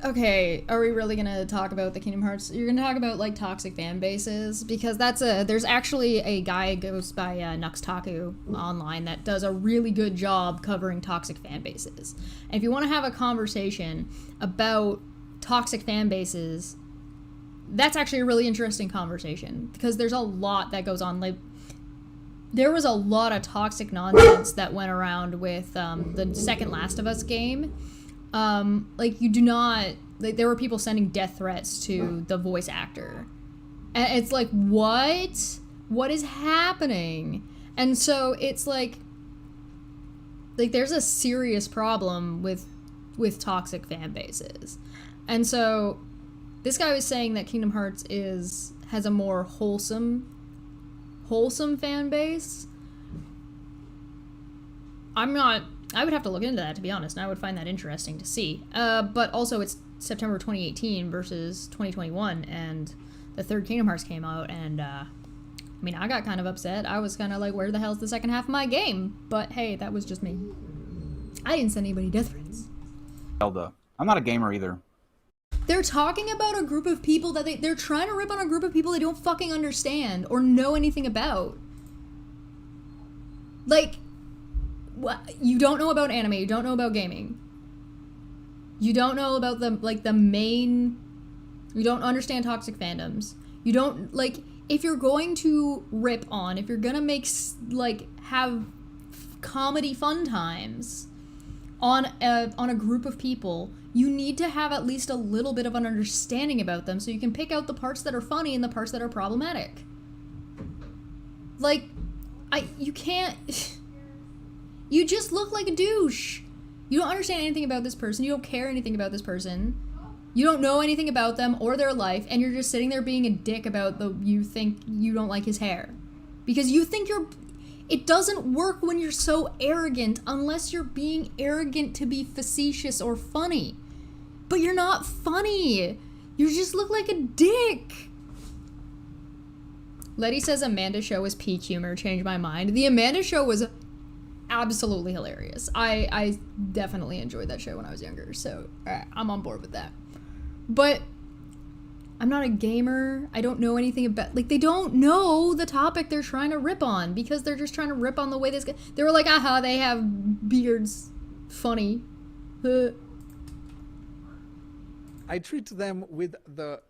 Okay, are we really gonna talk about the Kingdom Hearts? You're gonna talk about, like, toxic fan bases? Because there's actually a guy who goes by Nuxtaku online that does a really good job covering toxic fan bases. And if you want to have a conversation about toxic fan bases, that's actually a really interesting conversation, because there's a lot that goes on. Like, there was a lot of toxic nonsense that went around with the second Last of Us game. Like, you do not... Like, there were people sending death threats to the voice actor. And it's like, what? What is happening? And so it's like there's a serious problem with toxic fan bases. And so this guy was saying that Kingdom Hearts has a more wholesome fan base. I would have to look into that, to be honest, and I would find that interesting to see. But also, it's September 2018 versus 2021, and the third Kingdom Hearts came out, and I mean, I got kind of upset. I was kind of like, where the hell's the second half of my game? But hey, that was just me. I didn't send anybody death threats. Zelda. I'm not a gamer either. They're talking about a group of people that they're trying to rip on a group of people they don't fucking understand or know anything about. Like, you don't know about anime, you don't know about gaming. You don't know about you don't understand toxic fandoms. You don't, like, if you're going to rip on, if you're gonna make, like, have comedy fun times on a group of people, you need to have at least a little bit of an understanding about them so you can pick out the parts that are funny and the parts that are problematic. Like, you can't... You just look like a douche. You don't understand anything about this person. You don't care anything about this person. You don't know anything about them or their life, and you're just sitting there being a dick about you think you don't like his hair. Because you think it doesn't work when you're so arrogant unless you're being arrogant to be facetious or funny. But you're not funny. You just look like a dick. Letty says Amanda Show was peak humor. Changed my mind. The Amanda Show was absolutely hilarious. I definitely enjoyed that show when I was younger, so I'm on board with that. But I'm not a gamer. I don't know anything about, like, they don't know the topic they're trying to rip on because they're just trying to rip on the way this guy, they were like, aha, they have beards. Funny. I treat them with the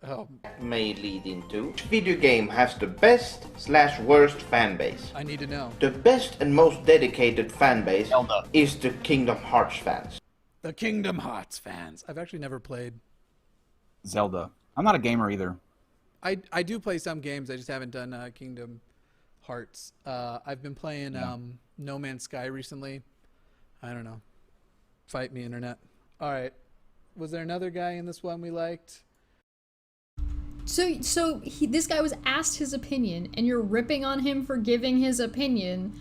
may lead into which video game has the best/worst fan base. I need to know. The best and most dedicated fan base Zelda. is the Kingdom Hearts fans. The Kingdom Hearts fans. I've actually never played. Zelda. I'm not a gamer either. I do play some games. I just haven't done Kingdom Hearts. I've been playing No Man's Sky recently. I don't know. Fight me, internet. All right. Was there another guy in this one we liked? So this guy was asked his opinion, and you're ripping on him for giving his opinion,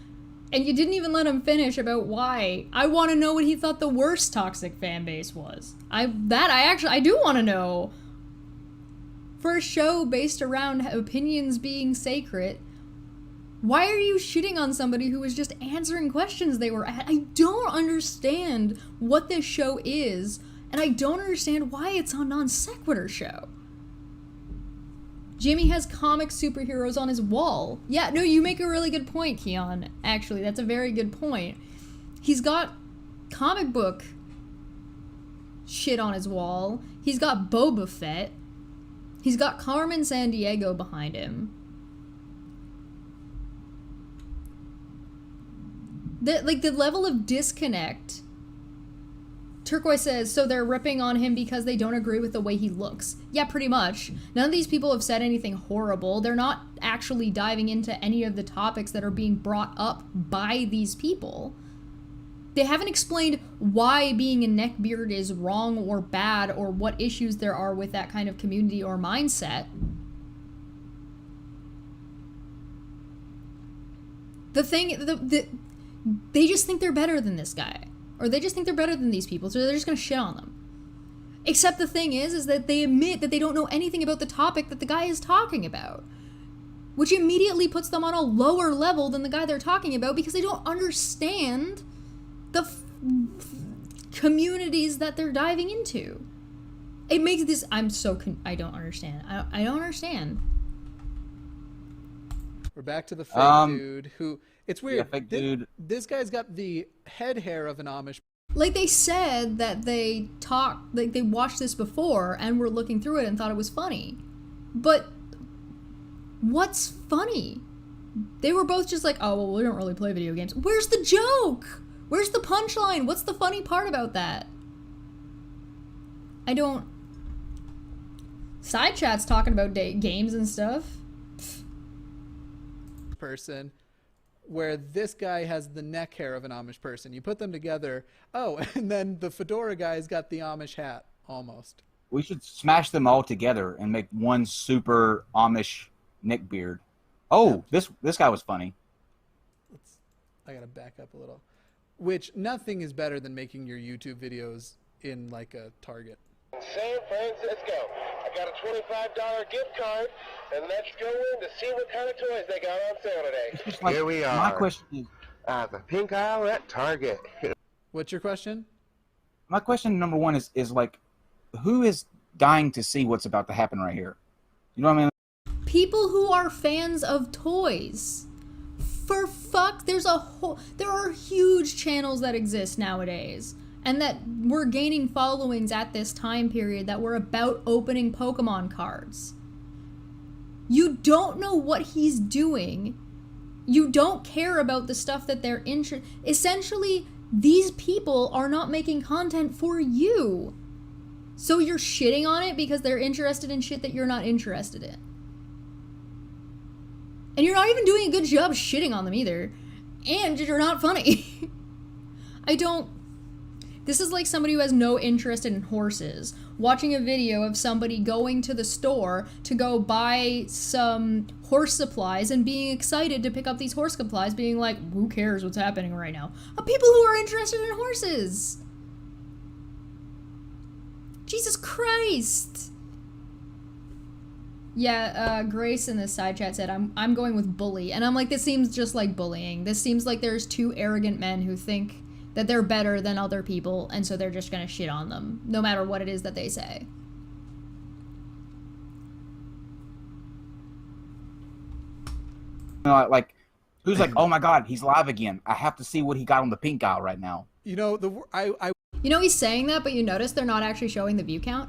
and you didn't even let him finish about why. I want to know what he thought the worst toxic fan base was. I do want to know. For a show based around opinions being sacred, why are you shitting on somebody who was just answering questions they were at? I don't understand what this show is. And I don't understand why it's on NonSequitur show. Jimmy has comic superheroes on his wall. Yeah, no, you make a really good point, Keon. Actually, that's a very good point. He's got comic book shit on his wall. He's got Boba Fett. He's got Carmen Sandiego behind him. The level of disconnect. Turquoise says, so they're ripping on him because they don't agree with the way he looks. Yeah, pretty much. None of these people have said anything horrible. They're not actually diving into any of the topics that are being brought up by these people. They haven't explained why being a neckbeard is wrong or bad or what issues there are with that kind of community or mindset. They just think they're better than this guy. Or they just think they're better than these people, so they're just gonna shit on them. Except the thing is that they admit that they don't know anything about the topic that the guy is talking about. Which immediately puts them on a lower level than the guy they're talking about because they don't understand the communities that they're diving into. It makes this, I don't understand. I don't understand. We're back to the fake dude who, it's weird. Yeah, fake dude. This guy's got the head hair of an Amish. Like they said that they watched this before and were looking through it and thought it was funny. But what's funny? They were both just like, oh, well, we don't really play video games. Where's the joke? Where's the punchline? What's the funny part about that? I don't... Side chat's talking about games and stuff. Person, where this guy has the neck hair of an Amish person. You put them together. Oh, and then the fedora guy's got the Amish hat, almost. We should smash them all together and make one super Amish Neckbeard. Oh, this guy was funny. I gotta back up a little. Which, nothing is better than making your YouTube videos in like a Target. San Francisco. I got a $25 gift card, and let's go in to see what kind of toys they got on sale today. Like, here we are. My question is, the pink aisle at Target. What's your question? my question number one is like, who is dying to see what's about to happen right here? You know what I mean? People who are fans of toys. For fuck, there are huge channels that exist nowadays and that were gaining followings at this time period that were about opening Pokemon cards. You don't know what he's doing. You don't care about the stuff that they're interested. Essentially, these people are not making content for you. So you're shitting on it because they're interested in shit that you're not interested in. And you're not even doing a good job shitting on them either. And you're not funny. This is like somebody who has no interest in horses watching a video of somebody going to the store to go buy some horse supplies and being excited to pick up these horse supplies, being like, who cares what's happening right now? People who are interested in horses. Jesus Christ. Yeah, Grace in this side chat said, I'm going with bully. And I'm like, this seems just like bullying. This seems like there's two arrogant men who think that they're better than other people, and so they're just gonna shit on them, no matter what it is that they say. Like, who's like, oh my god, he's live again. I have to see what he got on the pink eye right now. You know, You know, he's saying that, but you notice they're not actually showing the view count?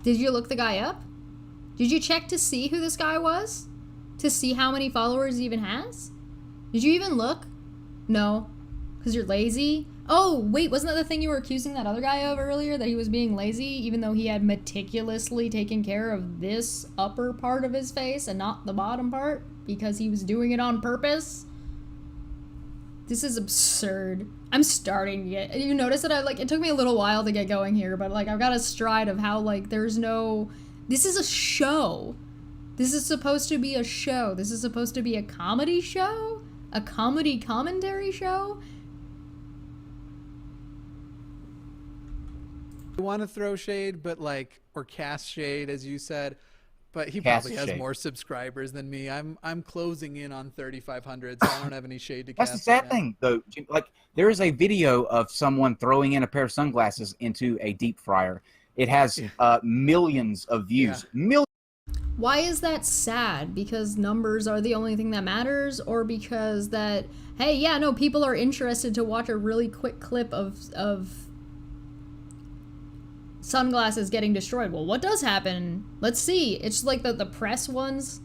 Did you look the guy up? Did you check to see who this guy was? To see how many followers he even has? Did you even look? No. Because you're lazy? Oh, wait, wasn't that the thing you were accusing that other guy of earlier? That he was being lazy, even though he had meticulously taken care of this upper part of his face and not the bottom part? Because he was doing it on purpose? This is absurd. I'm starting to get... You notice that it took me a little while to get going here, but, I've got a stride of how, there's no... This is a show. This is supposed to be a show. This is supposed to be a comedy show? A comedy commentary show? I want to throw shade, but or cast shade, as you said. But he Cast probably has shade. more subscribers than me. I'm closing in on 3,500, so I don't have any shade to That's cast. the sad right now. thing, though. There is a video of someone throwing in a pair of sunglasses into a deep fryer. It has millions of views. Yeah. Millions. Why is that sad? Because numbers are the only thing that matters? Or because that, hey, yeah, no, people are interested to watch a really quick clip of sunglasses getting destroyed. Well, what does happen? Let's see. It's like the press ones.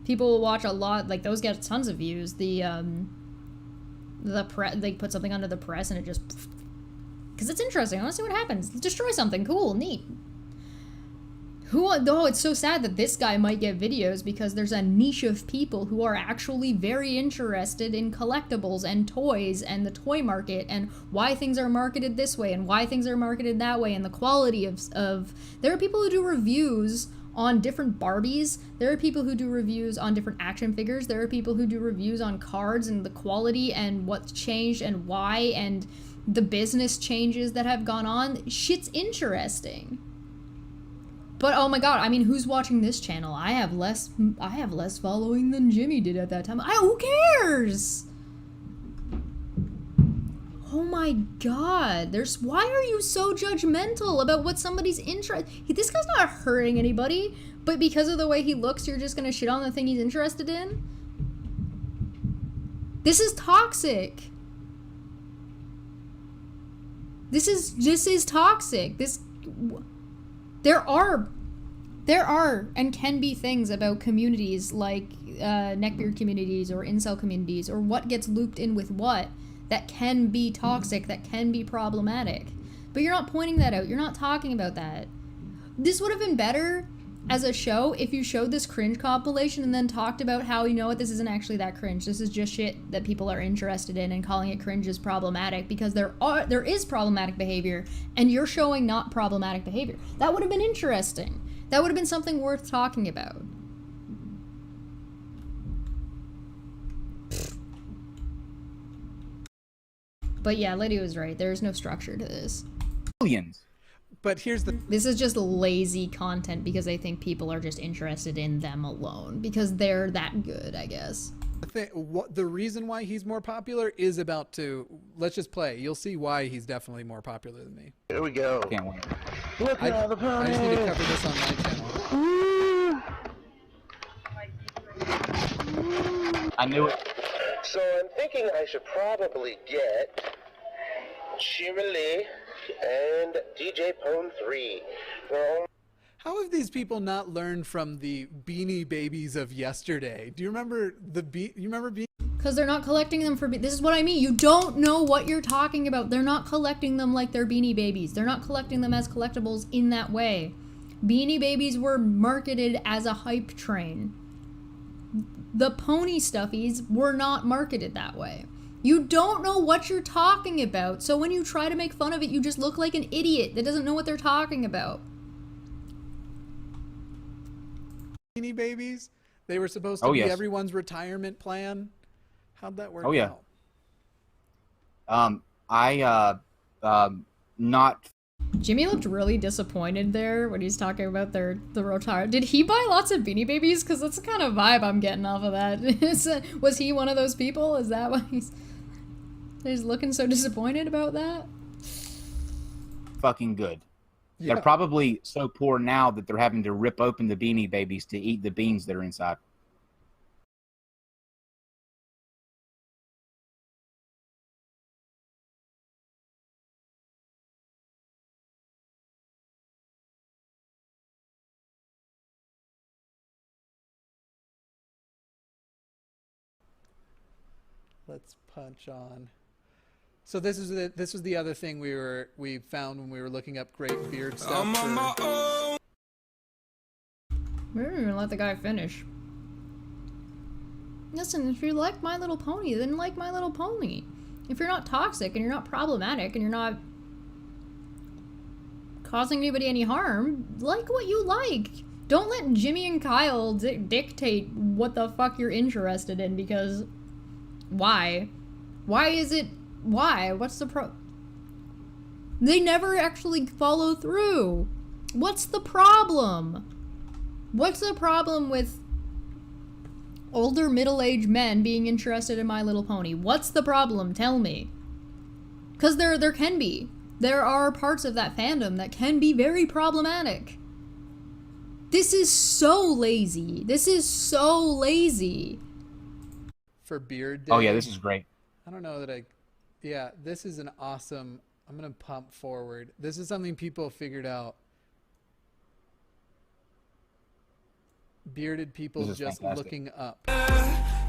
People will watch a lot. Those get tons of views. They put something under the press and it just... Because it's interesting. I want to see what happens. Destroy something. Cool. Neat. It's so sad that this guy might get videos because there's a niche of people who are actually very interested in collectibles and toys and the toy market and why things are marketed this way and why things are marketed that way and the quality of... There are people who do reviews on different Barbies. There are people who do reviews on different action figures. There are people who do reviews on cards and the quality and what's changed and why and the business changes that have gone on. Shit's interesting. But oh my god, I mean, who's watching this channel? I have less following than Jimmy did at that time. Who cares? Oh my god, why are you so judgmental about what somebody's interest? This guy's not hurting anybody, but because of the way he looks, you're just gonna shit on the thing he's interested in? This is toxic. This is toxic. There are and can be things about communities like neckbeard communities or incel communities or what gets looped in with what that can be toxic, that can be problematic. But you're not pointing that out. You're not talking about that. This would have been better as a show if you showed this cringe compilation and then talked about how, you know what, this isn't actually that cringe. This is just shit that people are interested in, and calling it cringe is problematic because there is problematic behavior and you're showing not problematic behavior. That would have been interesting. That would have been something worth talking about. But yeah, Lady was right. There is no structure to this. Millions. But here's the... This is just lazy content because they think people are just interested in them alone. Because they're that good, I guess. The reason why he's more popular is about to... Let's just play. You'll see why he's definitely more popular than me. Here we go. Can't wait. Look at the I just need to cover this on my channel. I knew it. So I'm thinking I should probably get Cheerily and DJ Pone 3. How have these people not learned from the Beanie Babies of yesterday? Do you remember Because they're not collecting them for... This is what I mean. You don't know what you're talking about. They're not collecting them like they're Beanie Babies. They're not collecting them as collectibles in that way. Beanie Babies were marketed as a hype train. The pony stuffies were not marketed that way. You don't know what you're talking about. So when you try to make fun of it, you just look like an idiot that doesn't know what they're talking about. Beanie Babies? They were supposed to be everyone's retirement plan. How'd that work out? Not... Jimmy looked really disappointed there when he's talking about the Rotaro. Did he buy lots of Beanie Babies? Because that's the kind of vibe I'm getting off of that. Was he one of those people? Is that why he's looking so disappointed about that? Fucking good. Yeah. They're probably so poor now that they're having to rip open the Beanie Babies to eat the beans that are inside. Let's punch on. So this was the other thing we found when we were looking up great beard stuff. We didn't even let the guy finish. Listen, if you like My Little Pony, then like My Little Pony. If you're not toxic and you're not problematic and you're not causing anybody any harm, like what you like. Don't let Jimmy and Kyle dictate what the fuck you're interested in, because why? Why is it? Why? What's the They never actually follow through. What's the problem? What's the problem with older middle-aged men being interested in My Little Pony? What's the problem? Tell me. Because there can be. There are parts of that fandom that can be very problematic. This is so lazy. This is so lazy. For Beard Day. Oh yeah, this is great. I don't know that yeah, this is an awesome, I'm going to pump forward. This is something people figured out. Bearded people just fantastic. Looking up.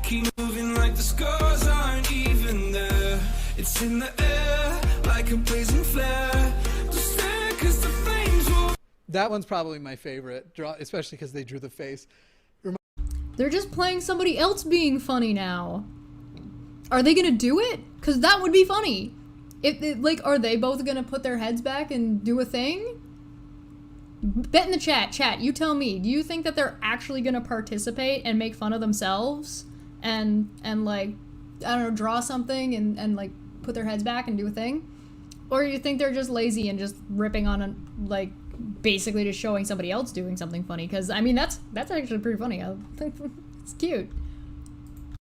Keep moving like the scars aren't even there. It's in the air like a blazing flare. Just stare 'cause the flames will... That one's probably my favorite, especially because they drew the face. They're just playing somebody else being funny now. Are they gonna do it? Because that would be funny. Are they both gonna put their heads back and do a thing? Bet in the chat, you tell me. Do you think that they're actually gonna participate and make fun of themselves and like, I don't know, draw something and like put their heads back and do a thing? Or you think they're just lazy and just ripping on like basically just showing somebody else doing something funny? Because I mean that's actually pretty funny. It's cute.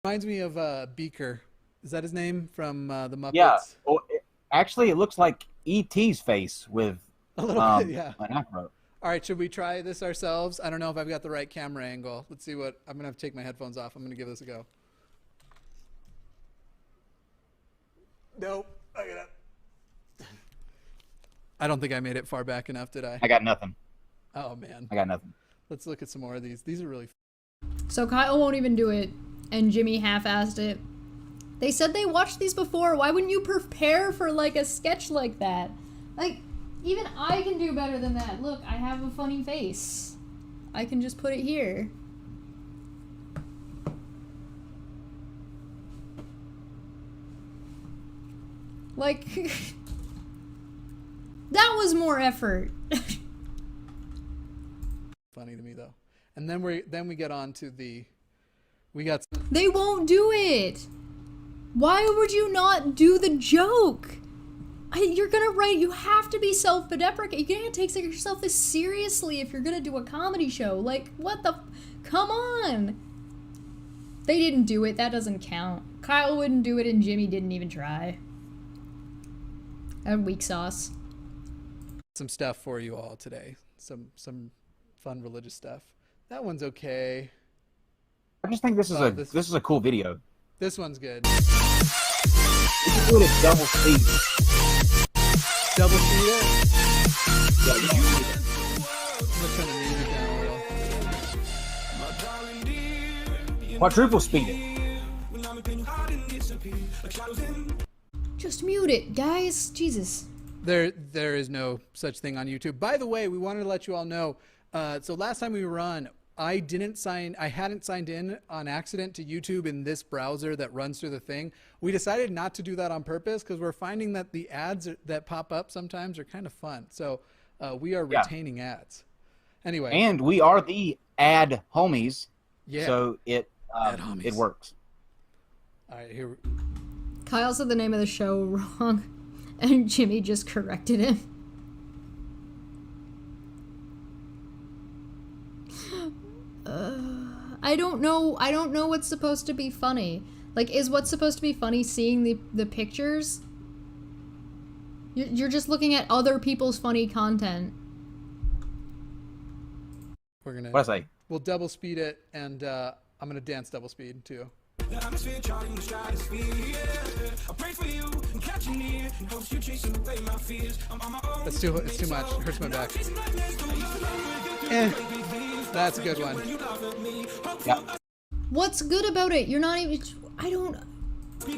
Reminds me of Beaker. Is that his name from the Muppets? Yeah. Well, actually, it looks like E.T.'s face with a little bit, yeah. An afro. All right, should we try this ourselves? I don't know if I've got the right camera angle. Let's see what... I'm going to have to take my headphones off. I'm going to give this a go. Nope. I don't think I made it far back enough, did I? I got nothing. Oh, man. I got nothing. Let's look at some more of these. These are really... So Kyle won't even do it, and Jimmy half-assed it. They said they watched these before. Why wouldn't you prepare for, like, a sketch like that? Like... Even I can do better than that. Look, I have a funny face. I can just put it here. Like, that was more effort. Funny to me though. And then we get on to They won't do it. Why would you not do the joke? You're gonna write, you have to be self-deprecating. You can't take yourself this seriously if you're gonna do a comedy show. Like, what the, come on. They didn't do it, that doesn't count. Kyle wouldn't do it and Jimmy didn't even try. And weak sauce. some stuff for you all today. Some fun religious stuff. That one's okay. I just think this is a cool video. This one's good. We can do it at double speed. Double speed it? Yeah, double speed it. Let's turn the music down a little. Quadruple speed it. Just mute it, guys. Jesus. There is no such thing on YouTube. By the way, we wanted to let you all know. So last time we were on, I hadn't signed in on accident to YouTube in this browser that runs through the thing. We decided not to do that on purpose because we're finding that the ads that pop up sometimes are kind of fun. So we are retaining ads. Anyway. And we are the ad homies. Yeah. So it works. All right, here. Kyle said the name of the show wrong, and Jimmy just corrected him. I don't know what's supposed to be funny. Like, is what's supposed to be funny seeing the pictures? You're just looking at other people's funny content. We're gonna. What I say? We'll double speed it, and I'm gonna dance double speed too. It's too much. It hurts my back. That's a good one. Yeah. What's good about it? You're not even. I don't. You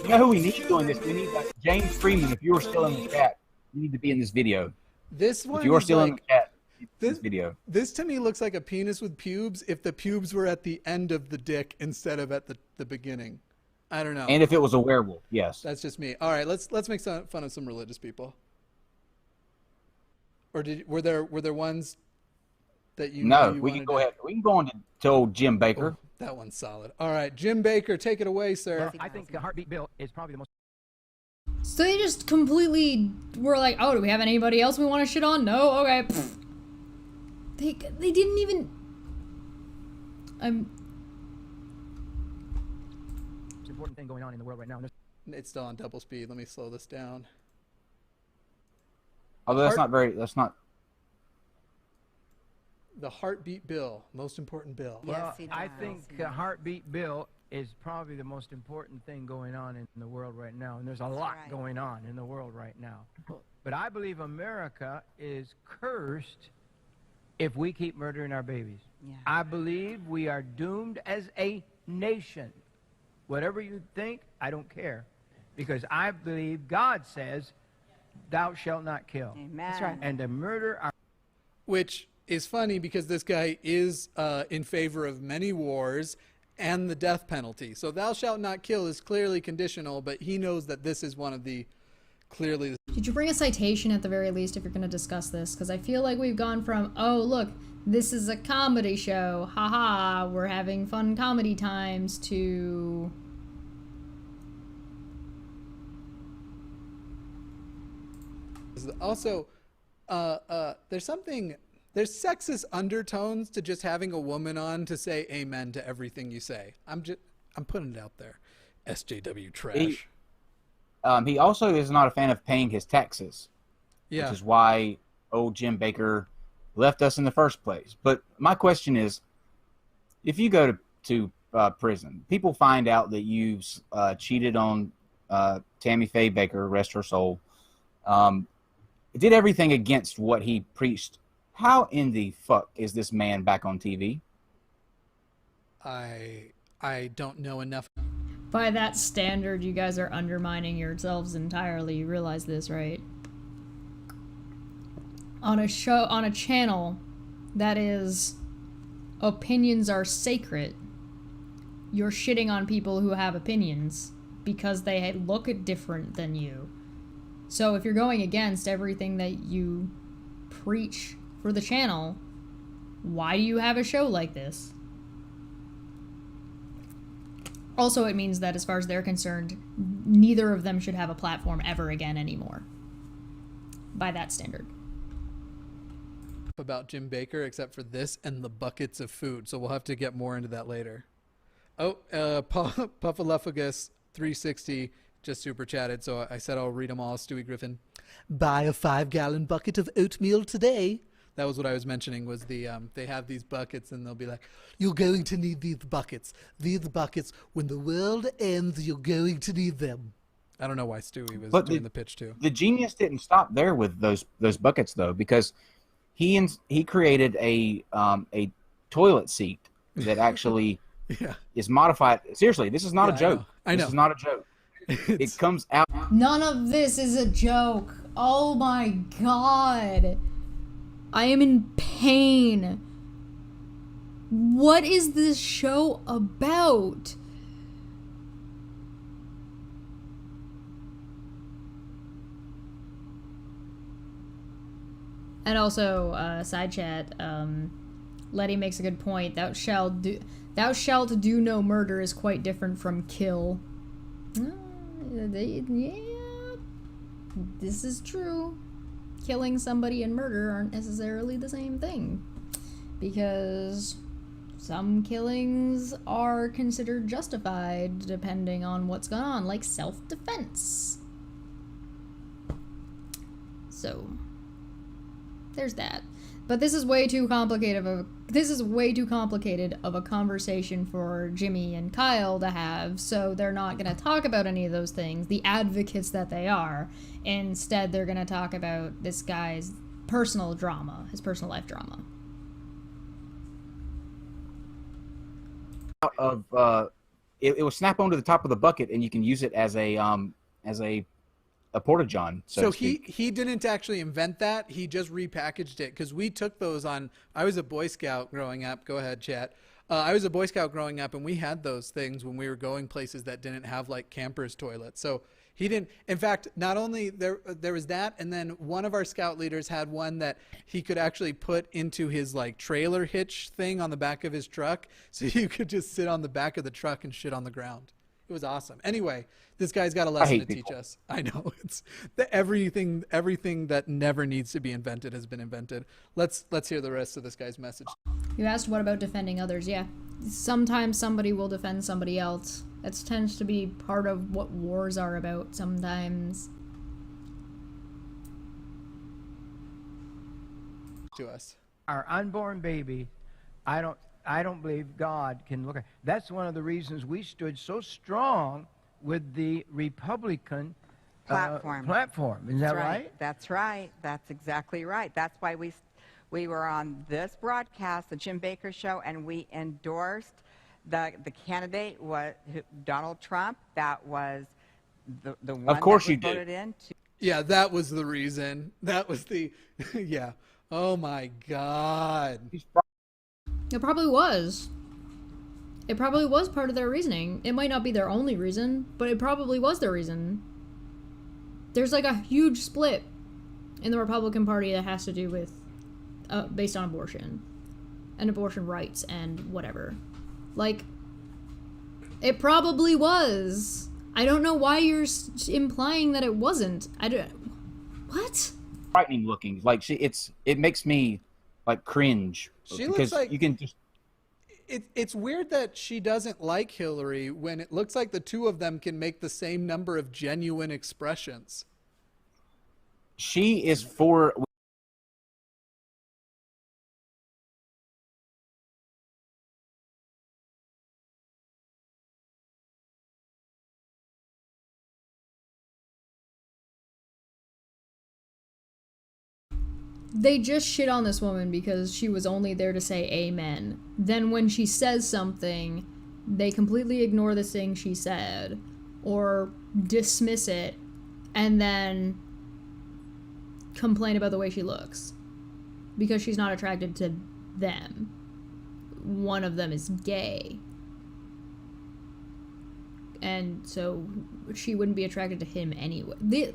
know who we need doing this? We need James Freeman. If you were still in the chat, you need to be in this video. This one. If you are still like, in the chat, this video. This to me looks like a penis with pubes. If the pubes were at the end of the dick instead of at the beginning, I don't know. And if it was a werewolf, yes. That's just me. All right, let's make fun of some religious people. Or were there ones that you? No, you we can go ahead. We can go on to old Jim Baker. Oh, that one's solid. All right, Jim Baker, take it away, sir. Well, I think Heartbeat Bill is probably the most. So they just completely were like, oh, do we have anybody else we want to shit on? No? Okay. Pfft. They didn't even... Most important thing going on in the world right now. It's still on double speed. Let me slow this down. Although that's not The Heartbeat Bill, most important bill. Well, I think Heartbeat Bill is probably the most important thing going on in the world right now. And there's a lot going on in the world right now. But I believe America is cursed if we keep murdering our babies. Yeah. I believe we are doomed as a nation. Whatever you think, I don't care. Because I believe God says, thou shalt not kill. Amen. That's right. And to murder our... Which is funny because this guy is in favor of many wars and the death penalty. So thou shalt not kill is clearly conditional, but he knows that this is one of the clearly... Did you bring a citation at the very least if you're going to discuss this? Because I feel like we've gone from, oh, look, this is a comedy show, haha, we're having fun comedy times, to... Also, there's sexist undertones to just having a woman on to say amen to everything you say. I'm putting it out there. SJW trash. He also is not a fan of paying his taxes, which is why old Jim Baker left us in the first place. But my question is, if you go to prison, people find out that you cheated on Tammy Faye Baker, rest her soul, did everything against what he preached. How in the fuck is this man back on TV? I don't know enough. By that standard, you guys are undermining yourselves entirely. You realize this, right? On a channel that is opinions are sacred, you're shitting on people who have opinions because they look different than you. So if you're going against everything that you preach for the channel, why do you have a show like this? Also, it means that as far as they're concerned, neither of them should have a platform ever again anymore. By that standard. About Jim Baker, except for this and the buckets of food. So we'll have to get more into that later. Oh, Puffaluffagus 360 just super chatted, so I said I'll read them all. Stewie Griffin, buy a 5-gallon bucket of oatmeal today. That was what I was mentioning, was the they have these buckets and they'll be like, you're going to need these buckets. These buckets, when the world ends, you're going to need them. I don't know why Stewie was doing the pitch too. The genius didn't stop there with those buckets though, because he created a toilet seat that actually is modified. Seriously, this is not a joke. I know. This is not a joke. It comes out. None of this is a joke. Oh my god. I am in pain. What is this show about? And also, side chat, Letty makes a good point. Thou shalt do no murder is quite different from kill. Yeah, this is true. Killing somebody and murder aren't necessarily the same thing. Because some killings are considered justified depending on what's going on, like self-defense. So there's that. But this is way too complicated of a conversation for Jimmy and Kyle to have, so they're not going to talk about any of those things, the advocates that they are. Instead, they're going to talk about this guy's personal drama, his personal life drama. Out of it will snap onto the top of the bucket, and you can use it as a porta-john. So he didn't actually invent that. He just repackaged it, because we took those on. I was a Boy Scout growing up. Go ahead, chat. I was a Boy Scout growing up, and we had those things when we were going places that didn't have like campers toilets. So he didn't. In fact, not only there was that, and then one of our scout leaders had one that he could actually put into his like trailer hitch thing on the back of his truck, so you could just sit on the back of the truck and shit on the ground. It was awesome. Anyway, this guy's got a lesson to teach us. I know, it's everything that never needs to be invented has been invented. Let's hear the rest of this guy's message. You asked what about defending others. Yeah, sometimes somebody will defend somebody else. That tends to be part of what wars are about sometimes. To us. Our unborn baby, I don't believe God can look at. That's one of the reasons we stood so strong with the Republican platform. Is that right? That's right. That's exactly right. That's why we were on this broadcast, the Jim Baker Show, and we endorsed the candidate was Donald Trump. That was the one of course that you was voted in. Yeah, that was the reason. That was the yeah. Oh my God. It probably was. It probably was part of their reasoning. It might not be their only reason, but it probably was their reason. There's like a huge split in the Republican Party that has to do with based on abortion and abortion rights and whatever. Like, it probably was. I don't know why you're implying that it wasn't. What? Frightening looking. Like it makes me like cringe. She because looks like you can just. It's weird that she doesn't like Hillary when it looks like the two of them can make the same number of genuine expressions. She is for. They just shit on this woman because she was only there to say amen. Then when she says something, they completely ignore the thing she said or dismiss it and then complain about the way she looks because she's not attracted to them. One of them is gay. And so she wouldn't be attracted to him anyway.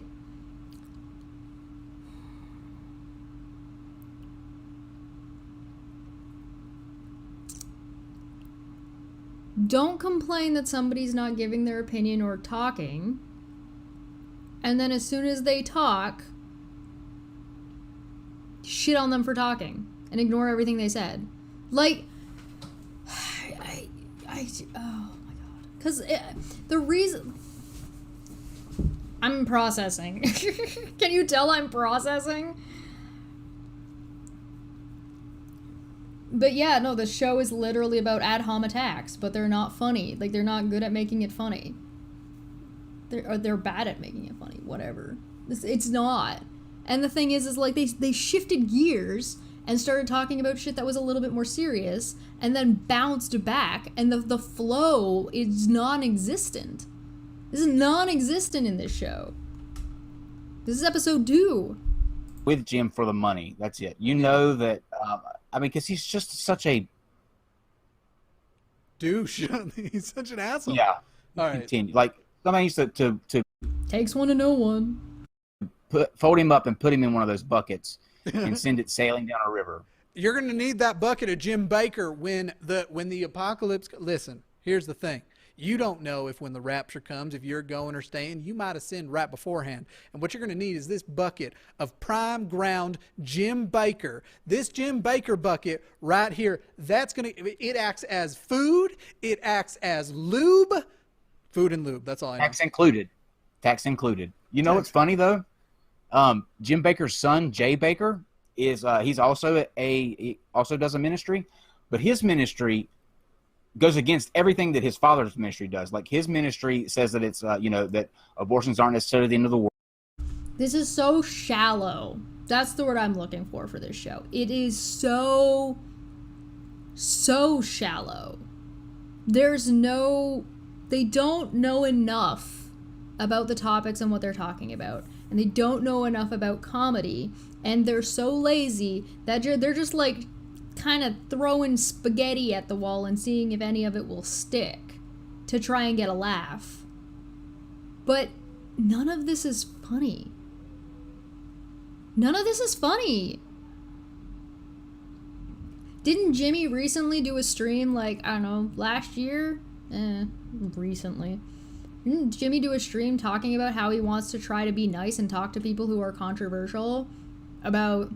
Don't complain that somebody's not giving their opinion or talking, and then as soon as they talk, shit on them for talking and ignore everything they said. Like, oh my God. Because the reason... I'm processing. Can you tell I'm processing? But yeah, no, the show is literally about ad hom attacks, but they're not funny. Like, they're not good at making it funny. They're bad at making it funny, whatever. It's not. And the thing is like, they shifted gears and started talking about shit that was a little bit more serious, and then bounced back, and the flow is non-existent. This is non-existent in this show. This is episode 2. With Jim for the money. That's it. You know that... I mean, because he's just such a douche. He's such an asshole. Yeah. All right. Continue. Like, somebody needs to takes one to know one. Fold him up and put him in one of those buckets and send it sailing down a river. You're going to need that bucket of Jim Baker when the apocalypse. Listen, here's the thing. You don't know if when the rapture comes, if you're going or staying, you might have sinned right beforehand. And what you're going to need is this bucket of prime ground Jim Baker. This Jim Baker bucket right here, it acts as food. It acts as lube. Food and lube. That's all I know. Tax included. Tax included. You know what's funny though? Jim Baker's son, Jay Baker, is he also does a ministry, but his ministry goes against everything that his father's ministry does. Like his ministry says that it's that abortions aren't necessarily the end of the world. This is so shallow. That's the word I'm looking for this show. It is so shallow. They don't know enough about the topics and what they're talking about. And they don't know enough about comedy. And they're so lazy that they're just like kind of throwing spaghetti at the wall and seeing if any of it will stick to try and get a laugh. But none of this is funny. None of this is funny. Didn't Jimmy recently do a stream, like, I don't know, last year? Recently. Didn't Jimmy do a stream talking about how he wants to try to be nice and talk to people who are controversial about,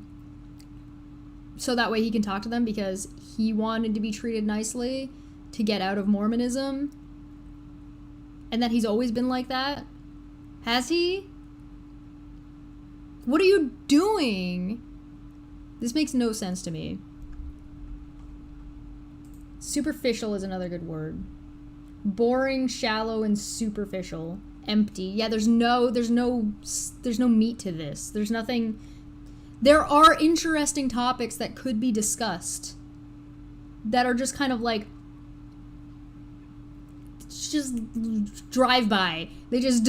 so that way he can talk to them because he wanted to be treated nicely to get out of Mormonism? And that he's always been like that? Has he? What are you doing? This makes no sense to me. Superficial is another good word. Boring, shallow, and superficial. Empty. Yeah, there's no meat to this. There's nothing. There are interesting topics that could be discussed that are just kind of like just drive by. They just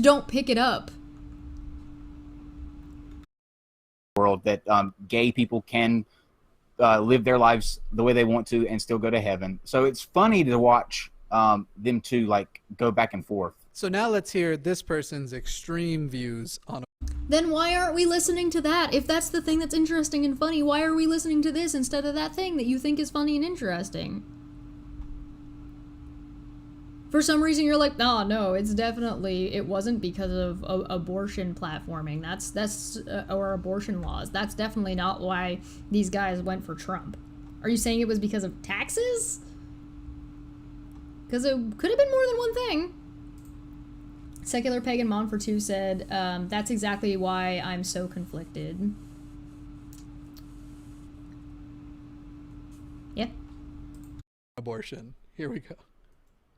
don't pick it up. World that gay people can live their lives the way they want to and still go to heaven. So it's funny to watch them two like go back and forth. So now let's hear this person's extreme views on. Then why aren't we listening to that? If that's the thing that's interesting and funny, why are we listening to this instead of that thing that you think is funny and interesting? For some reason you're like, no, it wasn't because of abortion platforming. That's or abortion laws. That's definitely not why these guys went for Trump. Are you saying it was because of taxes? Because it could have been more than one thing. Secular Pagan Monfort 2 said, that's exactly why I'm so conflicted. Yeah. Abortion. Here we go.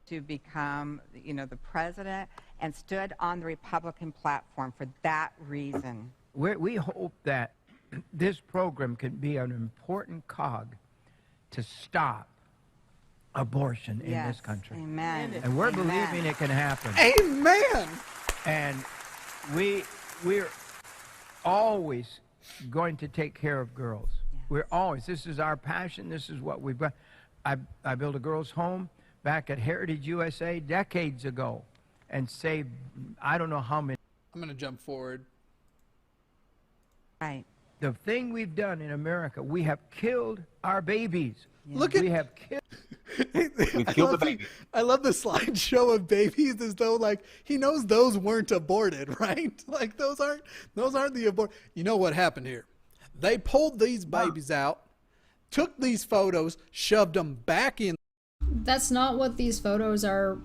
To become, the president and stood on the Republican platform for that reason. We hope that this program can be an important cog to stop abortion in this country. Amen. And we're believing it can happen. Amen. And we're always going to take care of girls. Yeah. This is our passion. This is what we've got. I built a girls' home back at Heritage USA decades ago and saved I don't know how many. I'm going to jump forward. Right. The thing we've done in America, we have killed our babies. Yeah. We have killed. We've killed the baby. I love the slideshow of babies as though like he knows those weren't aborted, right? Like those aren't the abort. You know what happened here? They pulled these babies out, took these photos, shoved them back in. That's not what these photos are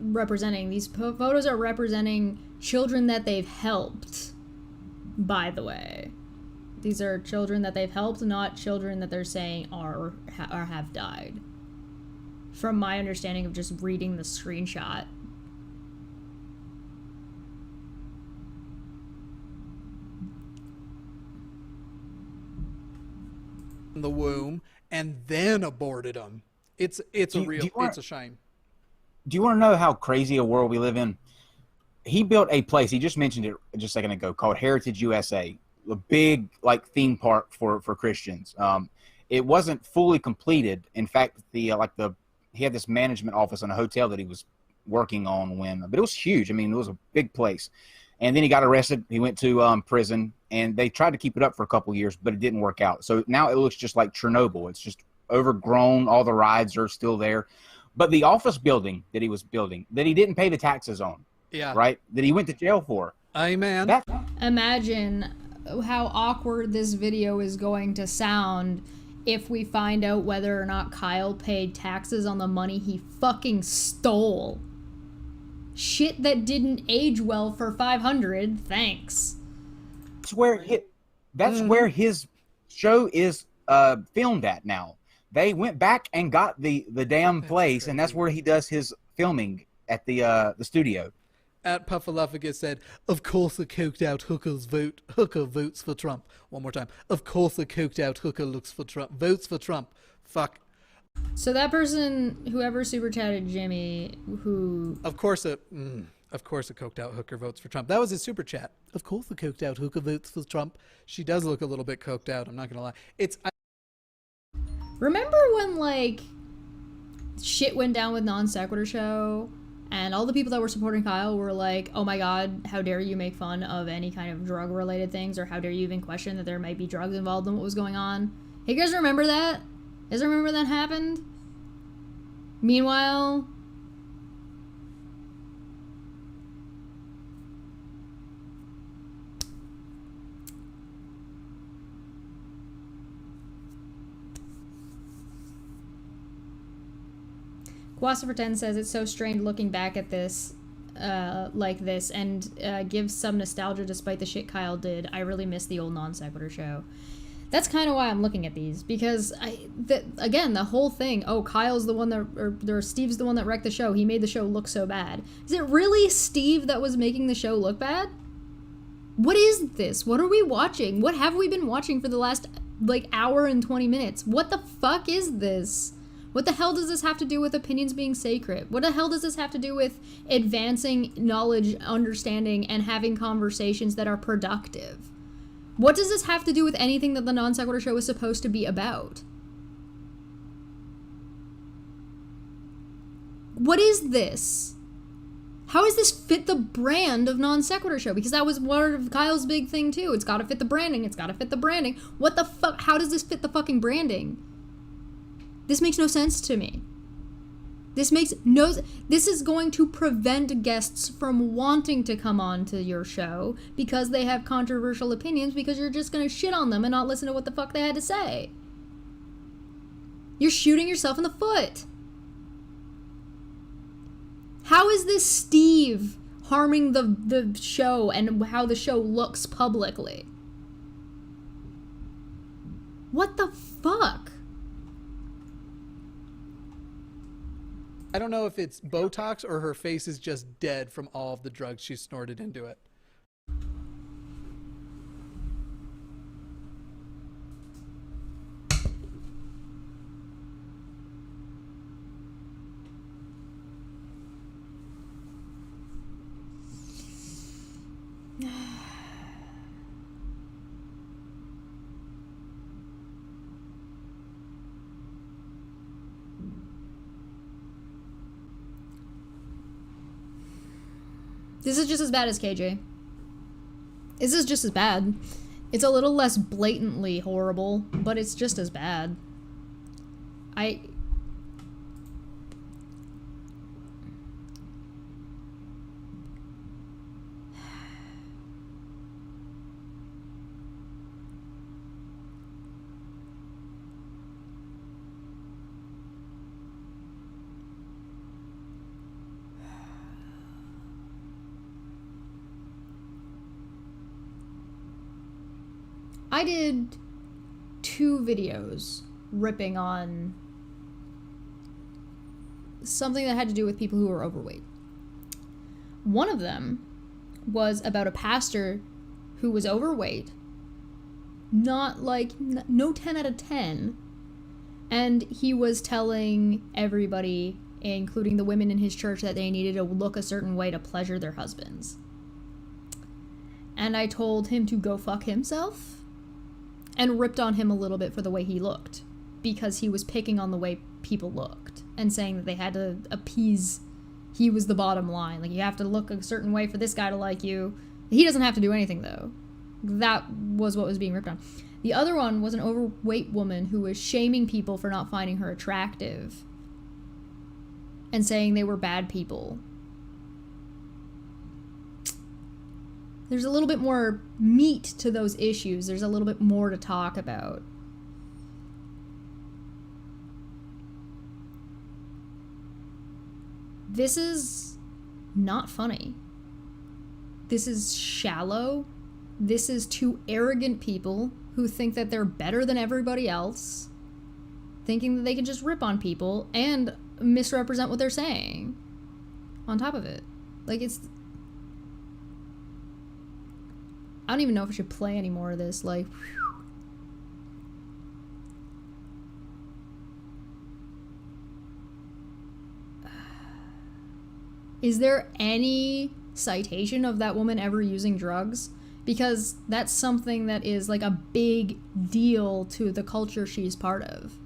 representing. These photos are representing children that they've helped, by the way. These are children that they've helped, not children that they're saying are or have died. From my understanding of just reading the screenshot. In the womb and then aborted them. It's a shame. Do you want to know how crazy a world we live in? He built a place, he just mentioned it just a second ago, called Heritage USA, a big like theme park for Christians. It wasn't fully completed. In fact, he had this management office in a hotel that he was working on but it was huge. I mean, it was a big place. And then he got arrested. He went to prison, and they tried to keep it up for a couple of years, but it didn't work out. So now it looks just like Chernobyl. It's just overgrown. All the rides are still there. But the office building that he was building, that he didn't pay the taxes on, Yeah. right? That he went to jail for. Amen. Imagine how awkward this video is going to sound if we find out whether or not Kyle paid taxes on the money he fucking stole. Shit that didn't age well for 500. Thanks. That's where his show is filmed at now. They went back and got the damn place, crazy. and that's where he does his filming at the studio. At Puffaluffagus said, "Of course a coked out hooker votes for Trump." One more time. Of course a coked out hooker votes for Trump. Fuck. So that person, whoever super chatted Jimmy, who... Of course a coked out hooker votes for Trump. That was his super chat. Of course a coked out hooker votes for Trump. She does look a little bit coked out, I'm not gonna lie. Remember when, like, shit went down with NonSequitur show, and all the people that were supporting Kyle were like, oh my god, how dare you make fun of any kind of drug-related things, or how dare you even question that there might be drugs involved in what was going on? Hey, you guys remember that? You guys remember that happened? Meanwhile... Quasifer10 says it's so strange looking back at this like this and gives some nostalgia despite the shit Kyle did. I really miss the old NonSequitur show. That's kind of why I'm looking at these, because again, the whole thing, oh, Kyle's the one that, or Steve's the one that wrecked the show. He made the show look so bad. Is it really Steve that was making the show look bad? What is this? What are we watching? What have we been watching for the last, like, hour and 20 minutes? What the fuck is this? What the hell does this have to do with opinions being sacred? What the hell does this have to do with advancing knowledge, understanding, and having conversations that are productive? What does this have to do with anything that the NonSequitur show is supposed to be about? What is this? How does this fit the brand of NonSequitur show? Because that was one of Kyle's big thing too. It's gotta fit the branding. It's gotta fit the branding. What the fuck? How does this fit the fucking branding? This makes no sense to me. This is going to prevent guests from wanting to come on to your show because they have controversial opinions, because you're just gonna shit on them and not listen to what the fuck they had to say. You're shooting yourself in the foot. How is this Steve harming the show and how the show looks publicly? What the fuck? I don't know if it's Botox or her face is just dead from all of the drugs she snorted into it. This is just as bad as KJ. This is just as bad. It's a little less blatantly horrible, but it's just as bad. I did 2 videos ripping on something that had to do with people who were overweight. One of them was about a pastor who was overweight, not like, no 10 out of 10, and he was telling everybody, including the women in his church, that they needed to look a certain way to pleasure their husbands. And I told him to go fuck himself, and ripped on him a little bit for the way he looked, because he was picking on the way people looked and saying that they had to appease, he was the bottom line. Like, you have to look a certain way for this guy to like you. He doesn't have to do anything, though. That was what was being ripped on. The other one was an overweight woman who was shaming people for not finding her attractive. and saying they were bad people. There's a little bit more meat to those issues. There's a little bit more to talk about. This is not funny. This is shallow. This is two arrogant people who think that they're better than everybody else, thinking that they can just rip on people and misrepresent what they're saying on top of it. Like, it's... I don't even know if I should play any more of this. Like, whew. Is there any citation of that woman ever using drugs? Because that's something that is like a big deal to the culture she's part of.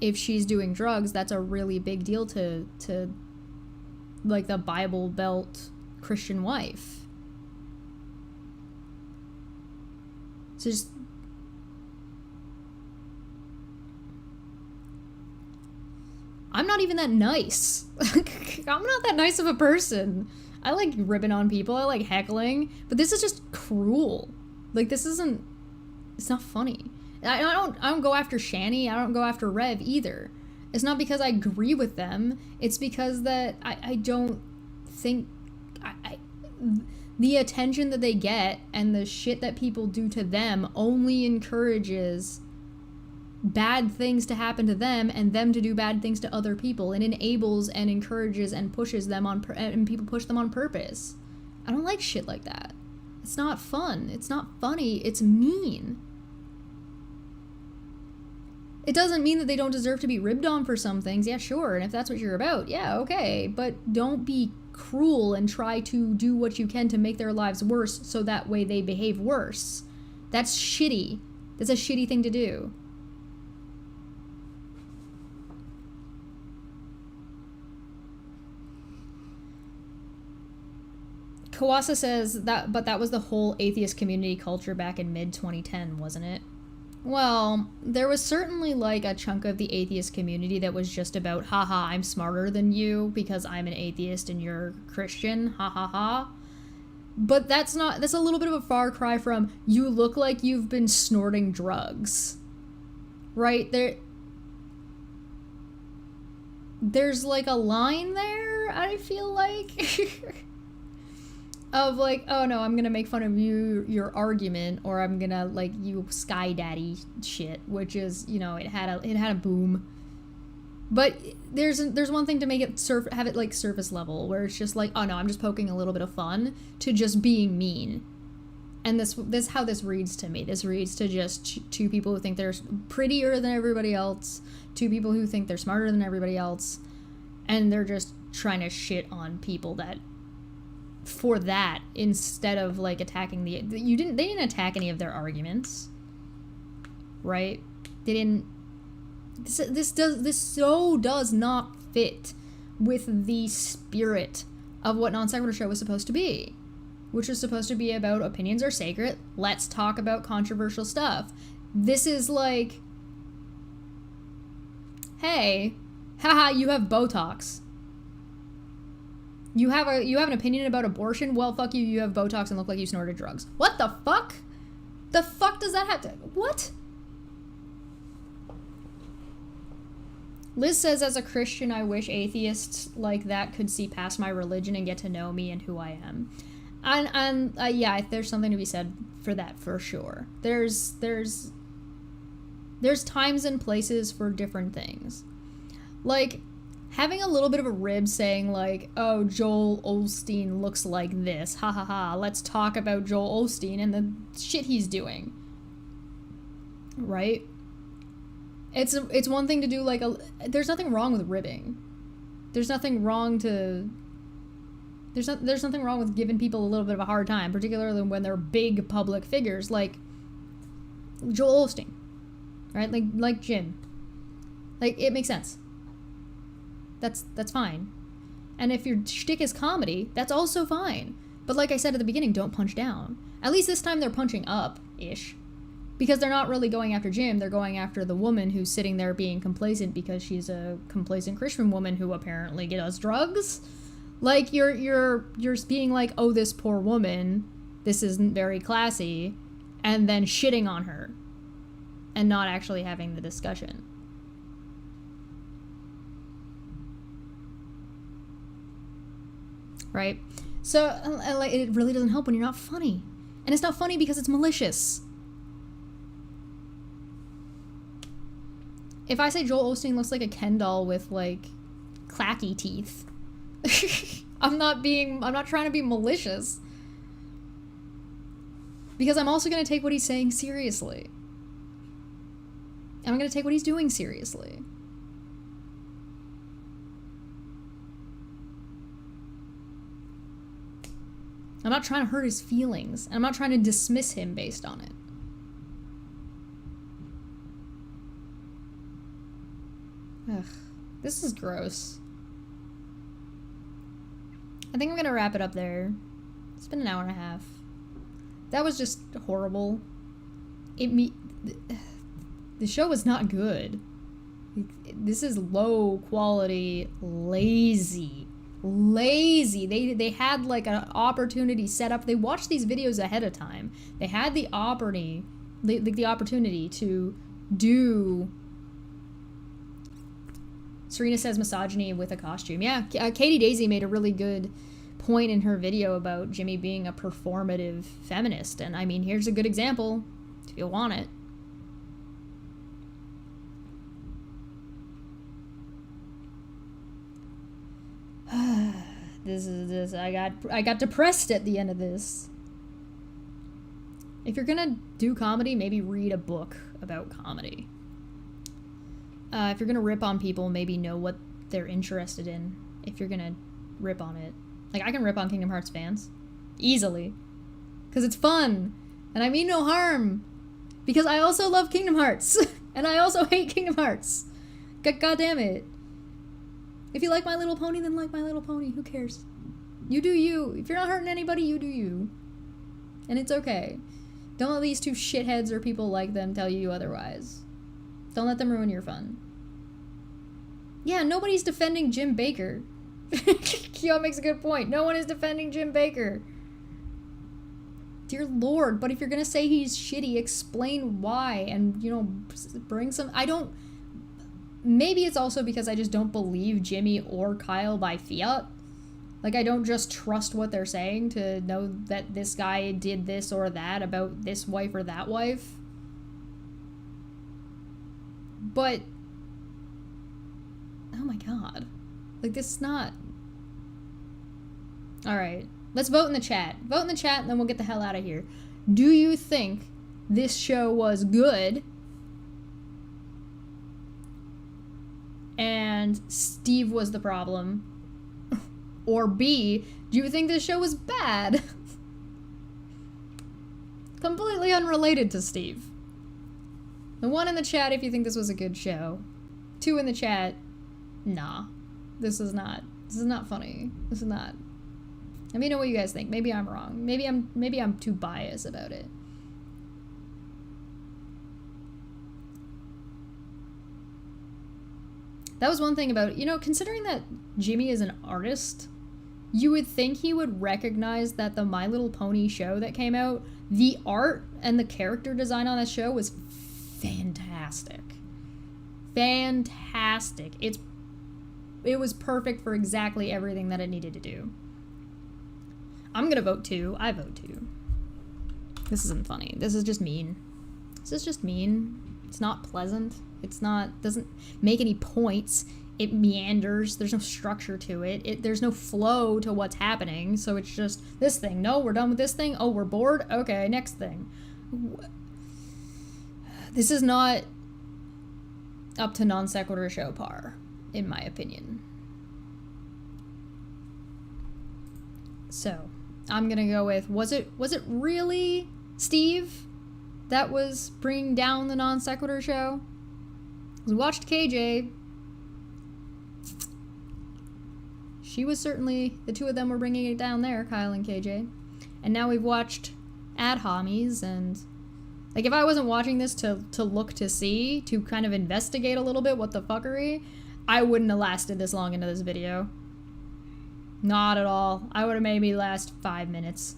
If she's doing drugs, that's a really big deal to like the Bible Belt Christian wife. It's just... I'm not even that nice. I'm not that nice of a person. I like ribbing on people, I like heckling, but this is just cruel. Like, this isn't... It's not funny. I don't go after Shani, I don't go after Rev either. It's not because I agree with them, it's because that I don't think... the attention that they get and the shit that people do to them only encourages bad things to happen to them and them to do bad things to other people, and enables and encourages and pushes them on and people push them on purpose. I don't like shit like that. It's not fun. It's not funny. It's mean. It doesn't mean that they don't deserve to be ribbed on for some things. Yeah, sure. And if that's what you're about, yeah, okay. But don't be cruel and try to do what you can to make their lives worse so that way they behave worse. That's shitty. That's a shitty thing to do. Kawasa says that, but that was the whole atheist community culture back in mid-2010, wasn't it? Well, there was certainly like a chunk of the atheist community that was just about, haha, I'm smarter than you because I'm an atheist and you're Christian, ha ha ha. But that's a little bit of a far cry from, you look like you've been snorting drugs. Right? There's like a line there, I feel like. Of like, oh no, I'm gonna make fun of your argument, or I'm gonna like you Sky Daddy shit, which is, you know, it had a boom. But there's one thing to make it have it like surface level, where it's just like, oh no, I'm just poking a little bit of fun, to just being mean. And this how this reads to me. This reads to just two people who think they're prettier than everybody else, two people who think they're smarter than everybody else, and they're just trying to shit on people that for that, instead of like attacking they didn't attack any of their arguments, right? They didn't. This does not fit with the spirit of what NonSequitur Show was supposed to be, which is supposed to be about opinions are sacred, let's talk about controversial stuff. This is like, hey, haha, you have Botox. You have an opinion about abortion? Well, fuck you, you have Botox and look like you snorted drugs. What the fuck? The fuck does that have to... What? Liz says, as a Christian, I wish atheists like that could see past my religion and get to know me and who I am. And yeah, there's something to be said for that, for sure. There's times and places for different things. Like, having a little bit of a rib saying like, oh, Joel Osteen looks like this, ha ha ha, let's talk about Joel Osteen and the shit he's doing. Right? It's one thing to do like there's nothing wrong with ribbing. There's nothing wrong with giving people a little bit of a hard time, particularly when they're big public figures like Joel Osteen. Right? Like Jim. Like, it makes sense. That's fine. And if your shtick is comedy, that's also fine. But like I said at the beginning, don't punch down. At least this time they're punching up-ish. Because they're not really going after Jim, they're going after the woman who's sitting there being complacent because she's a complacent Christian woman who apparently does drugs. Like, you're being like, oh, this poor woman, this isn't very classy, and then shitting on her and not actually having the discussion. Right? So, like, it really doesn't help when you're not funny. And it's not funny because it's malicious. If I say Joel Osteen looks like a Ken doll with, like, clacky teeth, I'm not trying to be malicious. Because I'm also going to take what he's saying seriously. And I'm going to take what he's doing seriously. I'm not trying to hurt his feelings. And I'm not trying to dismiss him based on it. Ugh, this is gross. I think I'm gonna wrap it up there. It's been an hour and a half. That was just horrible. The show was not good. This is low quality, lazy. They had like an opportunity set up. They watched these videos ahead of time. They had the opportunity to do Serena Says misogyny with a costume. Yeah, Katie Daisy made a really good point in her video about Jimmy being a performative feminist. And I mean, here's a good example if you want it. I got depressed at the end of this. If you're gonna do comedy, maybe read a book about comedy. If you're gonna rip on people, maybe know what they're interested in. If you're gonna rip on it. Like, I can rip on Kingdom Hearts fans. Easily. Because it's fun. And I mean no harm. Because I also love Kingdom Hearts. And I also hate Kingdom Hearts. God damn it. If you like My Little Pony, then like My Little Pony. Who cares? You do you. If you're not hurting anybody, you do you. And it's okay. Don't let these two shitheads or people like them tell you otherwise. Don't let them ruin your fun. Yeah, nobody's defending Jim Baker. Kyo makes a good point. No one is defending Jim Baker. Dear Lord, but if you're gonna say he's shitty, explain why and, you know, bring some... Maybe it's also because I just don't believe Jimmy or Kyle by fiat. Like, I don't just trust what they're saying to know that this guy did this or that about this wife or that wife. But, oh my god. Like, this is not... Alright, let's vote in the chat. Vote in the chat and then we'll get the hell out of here. Do you think this show was good and Steve was the problem? Or B, do you think this show was bad? Completely unrelated to Steve. The 1 in the chat if you think this was a good show. 2 in the chat, nah. This is not funny. This is not. Let me know what you guys think. Maybe I'm wrong. Maybe I'm too biased about it. That was one thing about, you know, considering that Jimmy is an artist, you would think he would recognize that the My Little Pony show that came out, the art and the character design on that show was fantastic. Fantastic. It was perfect for exactly everything that it needed to do. I'm gonna vote 2. I vote 2. This isn't funny. This is just mean. This is just mean. It's not pleasant. It's not, doesn't make any points. It meanders. There's no structure to it. There's no flow to what's happening. So it's just this thing. No, we're done with this thing. Oh, we're bored? Okay, next thing. This is not up to NonSequitur show par, in my opinion. So, I'm gonna go with, was it really Steve that was bringing down the NonSequitur show? We watched KJ. She was certainly, the two of them were bringing it down there, Kyle and KJ. And now we've watched Ad Homies, and Like, if I wasn't watching this to look to see, to kind of investigate a little bit what the fuckery, I wouldn't have lasted this long into this video. Not at all. I would have maybe last 5 minutes.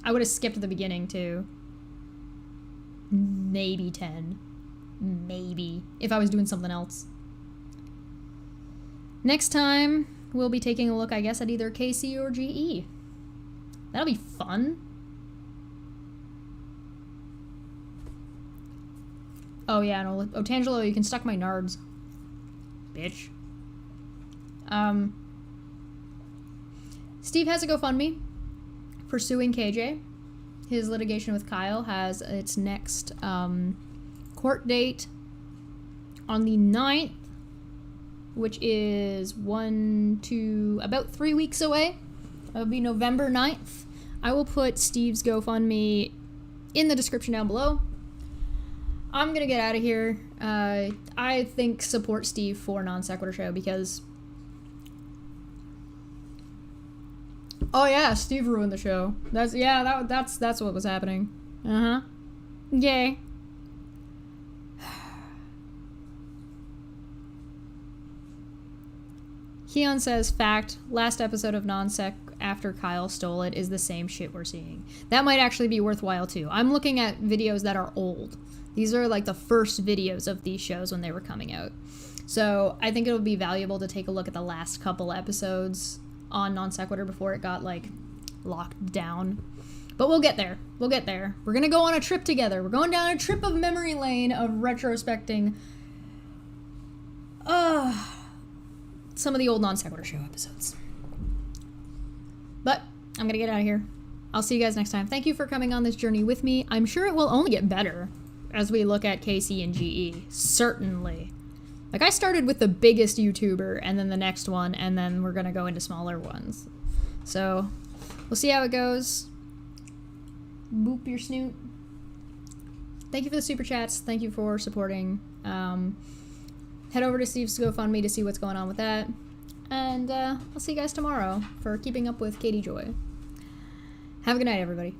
I would have skipped the beginning, too. Maybe 10. Maybe. If I was doing something else. Next time, we'll be taking a look, I guess, at either KC or GE. That'll be fun. Oh, yeah, no, Otangelo, you can suck my nards. Bitch. Steve has a GoFundMe for suing KJ. His litigation with Kyle has its next court date on the 9th, which is about 3 weeks away. It'll be November 9th. I will put Steve's GoFundMe in the description down below. I'm gonna get out of here. I think support Steve for NonSequitur Show because... Oh yeah, Steve ruined the show. That's what was happening. Uh-huh. Yay. Keon says, fact, last episode of NonSec after Kyle stole it is the same shit we're seeing. That might actually be worthwhile too. I'm looking at videos that are old. These are like the first videos of these shows when they were coming out. So I think it'll be valuable to take a look at the last couple episodes on NonSequitur before it got like locked down. But we'll get there. We'll get there. We're gonna go on a trip together. We're going down a trip of memory lane of retrospecting some of the old NonSequitur Show episodes. But I'm gonna get out of here. I'll see you guys next time. Thank you for coming on this journey with me. I'm sure it will only get better as we look at KC and GE. Certainly. Like, I started with the biggest YouTuber, and then the next one, and then we're gonna go into smaller ones. So, we'll see how it goes. Boop your snoot. Thank you for the super chats. Thank you for supporting. Head over to Steve's GoFundMe to see what's going on with that. And I'll see you guys tomorrow for Keeping Up with Katie Joy. Have a good night, everybody.